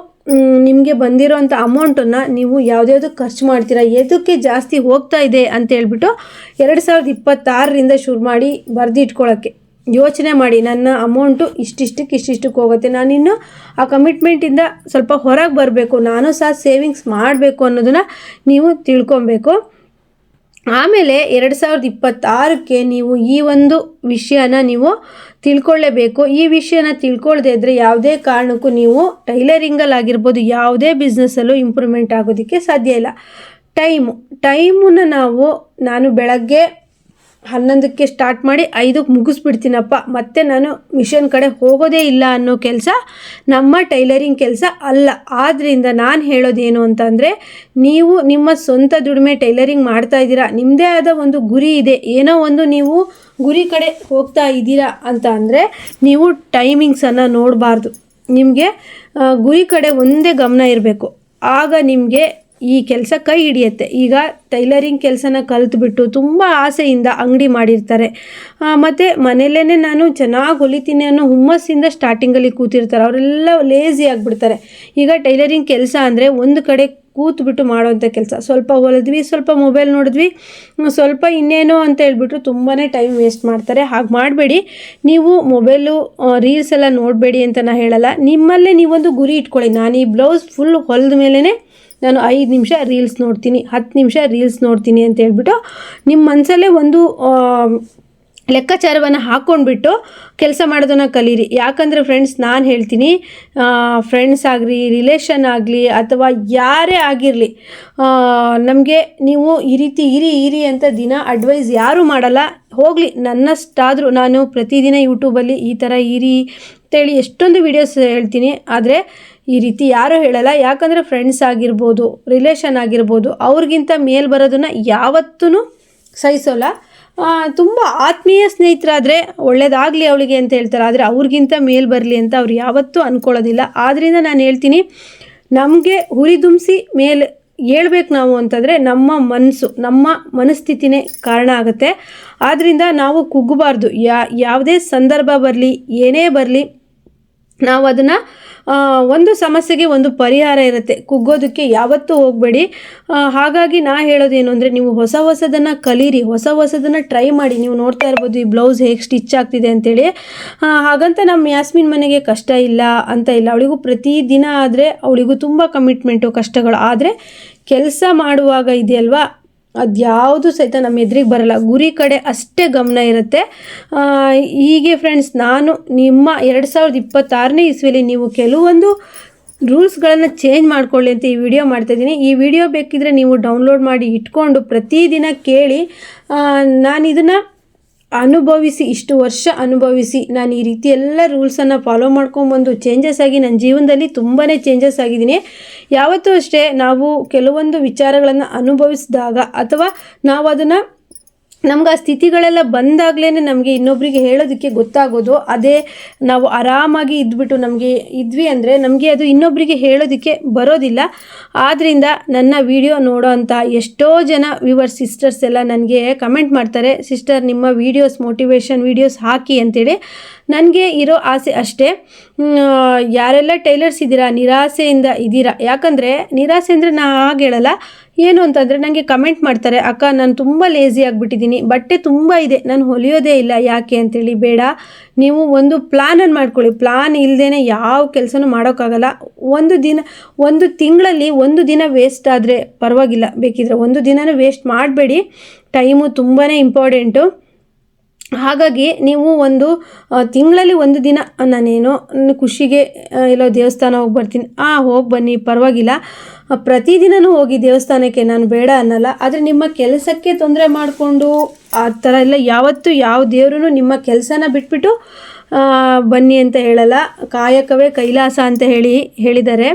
ನಿಮಗೆ ಬಂದಿರೋಂಥ ಅಮೌಂಟನ್ನು ನೀವು ಯಾವುದ್ಯಾವುದಕ್ಕೆ ಖರ್ಚು ಮಾಡ್ತೀರಾ, ಎದಕ್ಕೆ ಜಾಸ್ತಿ ಹೋಗ್ತಾ ಇದೆ ಅಂತ ಹೇಳ್ಬಿಟ್ಟು 2026ರಿಂದ ಶುರು ಮಾಡಿ ಬರೆದಿಟ್ಕೊಳ್ಳೋಕ್ಕೆ ಯೋಚನೆ ಮಾಡಿ. ನನ್ನ ಅಮೌಂಟು ಇಷ್ಟಿಷ್ಟಕ್ಕೆ ಹೋಗುತ್ತೆ, ನಾನಿನ್ನು ಆ ಕಮಿಟ್ಮೆಂಟಿಂದ ಸ್ವಲ್ಪ ಹೊರಗೆ ಬರಬೇಕು, ನಾನು ಸಹ ಸೇವಿಂಗ್ಸ್ ಮಾಡಬೇಕು ಅನ್ನೋದನ್ನು ನೀವು ತಿಳ್ಕೊಬೇಕು. ಆಮೇಲೆ 2026ಕ್ಕೆ ನೀವು ಈ ಒಂದು ವಿಷಯನ ನೀವು ತಿಳ್ಕೊಳ್ಳೇಬೇಕು. ಈ ವಿಷಯನ ತಿಳ್ಕೊಳ್ಳದೇ ಇದ್ದರೆ ಯಾವುದೇ ಕಾರಣಕ್ಕೂ ನೀವು ಟೈಲರಿಂಗಲ್ಲಾಗಿರ್ಬೋದು ಯಾವುದೇ ಬಿಸ್ನೆಸ್ಸಲ್ಲೂ ಇಂಪ್ರೂವ್ಮೆಂಟ್ ಆಗೋದಕ್ಕೆ ಸಾಧ್ಯ ಇಲ್ಲ. ಟೈಮನ್ನು ನಾನು ಬೆಳಗ್ಗೆ 11ಕ್ಕೆ ಸ್ಟಾರ್ಟ್ ಮಾಡಿ 5ಕ್ಕೆ ಮುಗಿಸ್ಬಿಡ್ತೀನಪ್ಪ, ಮತ್ತೆ ನಾನು ಮಿಷನ್ ಕಡೆ ಹೋಗೋದೇ ಇಲ್ಲ ಅನ್ನೋ ಕೆಲಸ ನಮ್ಮ ಟೈಲರಿಂಗ್ ಕೆಲಸ ಅಲ್ಲ. ಆದ್ದರಿಂದ ನಾನು ಹೇಳೋದೇನು ಅಂತಂದರೆ, ನೀವು ನಿಮ್ಮ ಸ್ವಂತ ದುಡಿಮೆ ಟೈಲರಿಂಗ್ ಮಾಡ್ತಾ ಇದ್ದೀರಾ, ನಿಮ್ಮದೇ ಆದ ಒಂದು ಗುರಿ ಇದೆ, ಏನೋ ಒಂದು ನೀವು ಗುರಿ ಕಡೆ ಹೋಗ್ತಾ ಇದ್ದೀರಾ ಅಂತ ಅಂದರೆ ನೀವು ಟೈಮಿಂಗ್ಸನ್ನು ನೋಡಬಾರ್ದು. ನಿಮಗೆ ಗುರಿ ಕಡೆ ಒಂದೇ ಗಮನ ಇರಬೇಕು, ಆಗ ನಿಮಗೆ ಈ ಕೆಲಸ ಕೈ ಹಿಡಿಯುತ್ತೆ. ಈಗ ಟೈಲರಿಂಗ್ ಕೆಲಸನ ಕಲಿತ್ಬಿಟ್ಟು ತುಂಬ ಆಸೆಯಿಂದ ಅಂಗಡಿ ಮಾಡಿರ್ತಾರೆ, ಮತ್ತು ಮನೆಯಲ್ಲೇ ನಾನು ಚೆನ್ನಾಗಿ ಹೊಲಿತೀನಿ ಅನ್ನೋ ಹುಮ್ಮಸ್ಸಿಂದ ಸ್ಟಾರ್ಟಿಂಗಲ್ಲಿ ಕೂತಿರ್ತಾರೆ, ಅವರೆಲ್ಲ ಲೇಝಿ ಆಗಿಬಿಡ್ತಾರೆ. ಈಗ ಟೈಲರಿಂಗ್ ಕೆಲಸ ಅಂದರೆ ಒಂದು ಕಡೆ ಕೂತ್ಬಿಟ್ಟು ಮಾಡೋವಂಥ ಕೆಲಸ. ಸ್ವಲ್ಪ ಹೊಲಿದ್ವಿ, ಸ್ವಲ್ಪ ಮೊಬೈಲ್ ನೋಡಿದ್ವಿ, ಸ್ವಲ್ಪ ಇನ್ನೇನೋ ಅಂತ ಹೇಳ್ಬಿಟ್ಟು ತುಂಬಾ ಟೈಮ್ ವೇಸ್ಟ್ ಮಾಡ್ತಾರೆ. ಹಾಗೆ ಮಾಡಬೇಡಿ. ನೀವು ಮೊಬೈಲು ರೀಲ್ಸ್ ಎಲ್ಲ ನೋಡಬೇಡಿ ಅಂತ ನಾನು ಹೇಳಲ್ಲ, ನಿಮ್ಮಲ್ಲೇ ನೀವೊಂದು ಗುರಿ ಇಟ್ಕೊಳ್ಳಿ. ನಾನು ಈ ಬ್ಲೌಸ್ ಫುಲ್ ಹೊಲಿದ ಮೇಲೇ ನಾನು 5 ನಿಮಿಷ ರೀಲ್ಸ್ ನೋಡ್ತೀನಿ, 10 ನಿಮಿಷ ರೀಲ್ಸ್ ನೋಡ್ತೀನಿ ಅಂತ ಹೇಳ್ಬಿಟ್ಟು ನಿಮ್ಮ ಮನಸ್ಸಲ್ಲೇ ಒಂದು ಲೆಕ್ಕಾಚಾರವನ್ನು ಹಾಕ್ಕೊಂಡ್ಬಿಟ್ಟು ಕೆಲಸ ಮಾಡೋದನ್ನು ಕಲೀರಿ. ಯಾಕಂದರೆ ಫ್ರೆಂಡ್ಸ್, ನಾನು ಹೇಳ್ತೀನಿ, ಫ್ರೆಂಡ್ಸ್ ಆಗಲಿ, ರಿಲೇಷನ್ ಆಗಲಿ, ಅಥವಾ ಯಾರೇ ಆಗಿರಲಿ, ನಮಗೆ ನೀವು ಈ ರೀತಿ ಇರಿ ಅಂತ ದಿನ ಅಡ್ವೈಸ್ ಯಾರೂ ಮಾಡಲ್ಲ. ಹೋಗಲಿ, ನನ್ನಷ್ಟಾದರೂ ನಾನು ಪ್ರತಿದಿನ ಯೂಟ್ಯೂಬಲ್ಲಿ ಈ ಥರ ಇರಿ ಅಂತೇಳಿ ಎಷ್ಟೊಂದು ವೀಡಿಯೋಸ್ ಹೇಳ್ತೀನಿ. ಆದರೆ ಈ ರೀತಿ ಯಾರೂ ಹೇಳಲ್ಲ. ಯಾಕಂದರೆ ಫ್ರೆಂಡ್ಸ್ ಆಗಿರ್ಬೋದು, ರಿಲೇಷನ್ ಆಗಿರ್ಬೋದು, ಅವ್ರಿಗಿಂತ ಮೇಲ್ ಬರೋದನ್ನು ಯಾವತ್ತೂ ಸಹಿಸೋಲ್ಲ. ತುಂಬ ಆತ್ಮೀಯ ಸ್ನೇಹಿತರಾದರೆ ಒಳ್ಳೇದಾಗಲಿ ಅವಳಿಗೆ ಅಂತ ಹೇಳ್ತಾರೆ, ಆದರೆ ಅವ್ರಿಗಿಂತ ಮೇಲ್ ಬರಲಿ ಅಂತ ಅವ್ರು ಯಾವತ್ತೂ ಅಂದ್ಕೊಳ್ಳೋದಿಲ್ಲ. ಆದ್ದರಿಂದ ನಾನು ಹೇಳ್ತೀನಿ, ನಮಗೆ ಹುರಿದುಂಬಿಸಿ ಮೇಲೆ ಹೇಳ್ಬೇಕು ನಾವು ಅಂತಂದರೆ ನಮ್ಮ ಮನಸ್ಥಿತಿನೇ ಕಾರಣ ಆಗುತ್ತೆ. ಆದ್ದರಿಂದ ನಾವು ಕುಗ್ಗಬಾರ್ದು. ಯಾವುದೇ ಸಂದರ್ಭ ಬರಲಿ, ಏನೇ ಬರಲಿ, ನಾವು ಅದನ್ನು ಒಂದು ಸಮಸ್ಯೆಗೆ ಒಂದು ಪರಿಹಾರ ಇರುತ್ತೆ. ಕುಗ್ಗೋದಕ್ಕೆ ಯಾವತ್ತೂ ಹೋಗಬೇಡಿ. ಹಾಗಾಗಿ ನಾ ಹೇಳೋದೇನು ಅಂದರೆ, ನೀವು ಹೊಸದನ್ನು ಕಲೀರಿ, ಹೊಸದನ್ನು ಟ್ರೈ ಮಾಡಿ. ನೀವು ನೋಡ್ತಾ ಇರ್ಬೋದು ಈ ಬ್ಲೌಸ್ ಹೇಗೆ ಸ್ಟಿಚ್ ಆಗ್ತಿದೆ ಅಂತೇಳಿ. ಹಾಗಂತ ನಮ್ಮ ಯಾಸ್ಮಿನ್ ಮನೆಗೆ ಕಷ್ಟ ಇಲ್ಲ ಅಂತ ಇಲ್ಲ. ಅವಳಿಗೂ ಪ್ರತಿದಿನ ಆದರೆ ಅವಳಿಗೂ ತುಂಬ ಕಮಿಟ್ಮೆಂಟು, ಕಷ್ಟಗಳು. ಆದರೆ ಕೆಲಸ ಮಾಡುವಾಗ ಇದೆಯಲ್ವಾ, ಅದ್ಯಾವುದು ಸಹಿತ ನಮ್ಮ ಎದುರಿಗೆ ಬರಲ್ಲ. ಗುರಿ ಕಡೆ ಅಷ್ಟೇ ಗಮನ ಇರುತ್ತೆ. ಹೀಗೆ ಫ್ರೆಂಡ್ಸ್, ನಾನು ನಿಮ್ಮ 2026ನೇ ಇಸ್ವಿಯಲ್ಲಿ ನೀವು ಕೆಲವೊಂದು ರೂಲ್ಸ್ಗಳನ್ನು ಚೇಂಜ್ ಮಾಡ್ಕೊಳ್ಳಿ ಅಂತ ಈ ವಿಡಿಯೋ ಮಾಡ್ತಾಯಿದ್ದೀನಿ. ಈ ವಿಡಿಯೋ ಬೇಕಿದ್ರೆ ನೀವು ಡೌನ್ಲೋಡ್ ಮಾಡಿ ಇಟ್ಕೊಂಡು ಪ್ರತಿದಿನ ಕೇಳಿ. ನಾನು ಇದನ್ನು ಅನುಭವಿಸಿ, ಇಷ್ಟು ವರ್ಷ ಅನುಭವಿಸಿ, ನಾನು ಈ ರೀತಿ ಎಲ್ಲ ರೂಲ್ಸನ್ನು ಫಾಲೋ ಮಾಡ್ಕೊಂಡ್ಬಂದು ಚೇಂಜಸ್ ಆಗಿ ನನ್ನ ಜೀವನದಲ್ಲಿ ತುಂಬಾ ಚೇಂಜಸ್ ಆಗಿದ್ದೀನಿ. ಯಾವತ್ತೂ ಅಷ್ಟೇ, ನಾವು ಕೆಲವೊಂದು ವಿಚಾರಗಳನ್ನು ಅನುಭವಿಸಿದಾಗ ಅಥವಾ ನಾವು ಅದನ್ನು ನಮ್ಗೆ ಆ ಸ್ಥಿತಿಗಳೆಲ್ಲ ಬಂದಾಗಲೇ ನಮಗೆ ಇನ್ನೊಬ್ಬರಿಗೆ ಹೇಳೋದಕ್ಕೆ ಗೊತ್ತಾಗೋದು. ಅದೇ ನಾವು ಆರಾಮಾಗಿ ಇದ್ವಿ ಅಂದರೆ ನಮಗೆ ಅದು ಇನ್ನೊಬ್ಬರಿಗೆ ಹೇಳೋದಕ್ಕೆ ಬರೋದಿಲ್ಲ. ಆದ್ದರಿಂದ ನನ್ನ ವಿಡಿಯೋ ನೋಡೋ ಅಂಥ ಎಷ್ಟೋ ಜನ ವ್ಯೂವರ್ಸ್ ಸಿಸ್ಟರ್ಸ್ ಎಲ್ಲ ನನಗೆ ಕಮೆಂಟ್ ಮಾಡ್ತಾರೆ, ಸಿಸ್ಟರ್ ನಿಮ್ಮ ವೀಡಿಯೋಸ್ ಮೋಟಿವೇಶನ್ ವೀಡಿಯೋಸ್ ಹಾಕಿ ಅಂತೇಳಿ. ನನಗೆ ಇರೋ ಆಸೆ ಅಷ್ಟೇ. ಯಾರೆಲ್ಲ ಟೈಲರ್ಸ್ ಇದ್ದೀರಾ, ನಿರಾಸೆಯಿಂದ ಇದ್ದೀರಾ, ಯಾಕಂದರೆ ನಿರಾಸೆ ಅಂದರೆ ನಾ ಹಾಗೆ ಹೇಳಲ್ಲ, ಏನು ಅಂತಂದರೆ ನನಗೆ ಕಮೆಂಟ್ ಮಾಡ್ತಾರೆ, ಅಕ್ಕ ನಾನು ತುಂಬ ಲೇಝಿ ಆಗಿಬಿಟ್ಟಿದ್ದೀನಿ, ಬಟ್ಟೆ ತುಂಬ ಇದೆ, ನಾನು ಹೊಲಿಯೋದೇ ಇಲ್ಲ, ಯಾಕೆ ಅಂತೇಳಿ. ಬೇಡ, ನೀವು ಒಂದು ಪ್ಲ್ಯಾನನ್ನು ಮಾಡ್ಕೊಳ್ಳಿ. ಪ್ಲ್ಯಾನ್ ಇಲ್ಲದೇ ಯಾವ ಕೆಲಸನೂ ಮಾಡೋಕ್ಕಾಗಲ್ಲ. ಒಂದು ತಿಂಗಳಲ್ಲಿ ಒಂದು ದಿನ ವೇಸ್ಟ್ ಆದರೆ ಪರವಾಗಿಲ್ಲ, ಬೇಕಿದ್ರೆ ಒಂದು ದಿನನೂ ವೇಸ್ಟ್ ಮಾಡಬೇಡಿ. ಟೈಮು ತುಂಬಾ ಇಂಪಾರ್ಟೆಂಟು. ಹಾಗಾಗಿ ನೀವು ಒಂದು ತಿಂಗಳಲ್ಲಿ ಒಂದು ದಿನ, ನಾನೇನೋ ಖುಷಿಗೆ ಎಲ್ಲೋ ದೇವಸ್ಥಾನ ಹೋಗಿ ಬರ್ತೀನಿ, ಹೋಗಿ ಬನ್ನಿ, ಪರವಾಗಿಲ್ಲ. ಪ್ರತಿದಿನವೂ ಹೋಗಿ ದೇವಸ್ಥಾನಕ್ಕೆ, ನಾನು ಬೇಡ ಅನ್ನಲ್ಲ. ಆದರೆ ನಿಮ್ಮ ಕೆಲಸಕ್ಕೆ ತೊಂದರೆ ಮಾಡಿಕೊಂಡು ಆ ಥರ ಎಲ್ಲ ಯಾವತ್ತೂ ಯಾವ ದೇವರೂ ನಿಮ್ಮ ಕೆಲಸನ ಬಿಟ್ಬಿಟ್ಟು ಬನ್ನಿ ಅಂತ ಹೇಳಲ್ಲ. ಕಾಯಕವೇ ಕೈಲಾಸ ಅಂತ ಹೇಳಿದ್ದಾರೆ.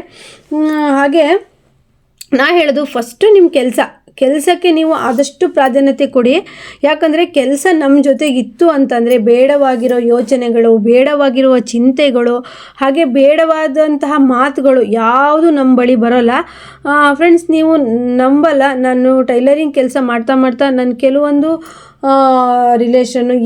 ಹಾಗೆ ನಾ ಹೇಳೋದು, ಫಸ್ಟು ನಿಮ್ಮ ಕೆಲಸಕ್ಕೆ ನೀವು ಆದಷ್ಟು ಪ್ರಾಧಾನ್ಯತೆ ಕೊಡಿ. ಯಾಕಂದರೆ ಕೆಲಸ ನಮ್ಮ ಜೊತೆಗಿತ್ತು ಅಂತಂದರೆ ಬೇಡವಾಗಿರೋ ಯೋಚನೆಗಳು, ಬೇಡವಾಗಿರುವ ಚಿಂತೆಗಳು, ಹಾಗೆ ಬೇಡವಾದಂತಹ ಮಾತುಗಳು ಯಾವುದು ನಮ್ಮ ಬಳಿ ಬರೋಲ್ಲ. ಫ್ರೆಂಡ್ಸ್, ನೀವು ನಂಬಲ್ಲ, ನಾನು ಟೈಲರಿಂಗ್ ಕೆಲಸ ಮಾಡ್ತಾ ನನ್ನ ಕೆಲವೊಂದು ರಿಲೇಷನ್ನು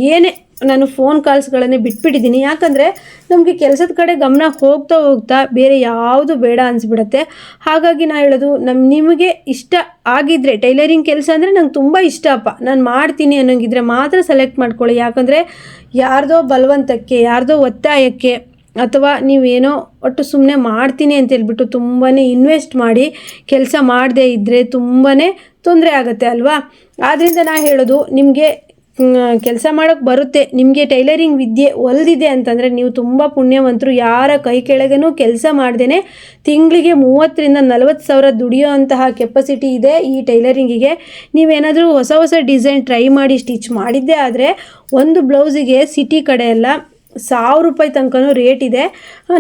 ನಾನು ಫೋನ್ ಕಾಲ್ಸ್ಗಳನ್ನೇ ಬಿಟ್ಬಿಟ್ಟಿದ್ದೀನಿ. ಯಾಕಂದರೆ ನಮಗೆ ಕೆಲಸದ ಕಡೆ ಗಮನ ಹೋಗ್ತಾ ಬೇರೆ ಯಾವುದು ಬೇಡ ಅನಿಸ್ಬಿಡುತ್ತೆ. ಹಾಗಾಗಿ ನಾನು ಹೇಳೋದು, ನಿಮಗೆ ಇಷ್ಟ ಆಗಿದ್ದರೆ ಟೈಲರಿಂಗ್ ಕೆಲಸ ಅಂದರೆ ನಂಗೆ ತುಂಬ ಇಷ್ಟಪ್ಪ, ನಾನು ಮಾಡ್ತೀನಿ ಅನ್ನೋಂಗಿದ್ರೆ ಮಾತ್ರ ಸೆಲೆಕ್ಟ್ ಮಾಡ್ಕೊಳ್ಳಿ. ಯಾಕಂದರೆ ಯಾರ್ದೋ ಬಲವಂತಕ್ಕೆ, ಯಾರ್ದೋ ಒತ್ತಾಯಕ್ಕೆ, ಅಥವಾ ನೀವೇನೋ ಒಟ್ಟು ಸುಮ್ಮನೆ ಮಾಡ್ತೀನಿ ಅಂತ ಹೇಳ್ಬಿಟ್ಟು ತುಂಬಾ ಇನ್ವೆಸ್ಟ್ ಮಾಡಿ ಕೆಲಸ ಮಾಡದೇ ಇದ್ದರೆ ತುಂಬಾ ತೊಂದರೆ ಆಗುತ್ತೆ ಅಲ್ವಾ. ಆದ್ದರಿಂದ ನಾನು ಹೇಳೋದು, ನಿಮಗೆ ಕೆಲಸ ಮಾಡೋಕ್ಕೆ ಬರುತ್ತೆ, ನಿಮಗೆ ಟೈಲರಿಂಗ್ ವಿದ್ಯೆ ಒಲಿದಿದೆ ಅಂತಂದರೆ ನೀವು ತುಂಬ ಪುಣ್ಯವಂತರು. ಯಾರ ಕೈ ಕೆಳಗೇನೂ ಕೆಲಸ ಮಾಡ್ದೇ ತಿಂಗಳಿಗೆ 30,000 to 40,000 ದುಡಿಯೋ ಅಂತಹ ಕೆಪಾಸಿಟಿ ಇದೆ ಈ ಟೈಲರಿಂಗಿಗೆ. ನೀವೇನಾದರೂ ಹೊಸ ಡಿಸೈನ್ ಟ್ರೈ ಮಾಡಿ ಸ್ಟಿಚ್ ಮಾಡಿದ್ದೇ ಆದರೆ ಒಂದು ಬ್ಲೌಸಿಗೆ ಸಿಟಿ ಕಡೆ ಎಲ್ಲ 1,000 ರೂಪಾಯಿ ತನಕನೂ ರೇಟ್ ಇದೆ.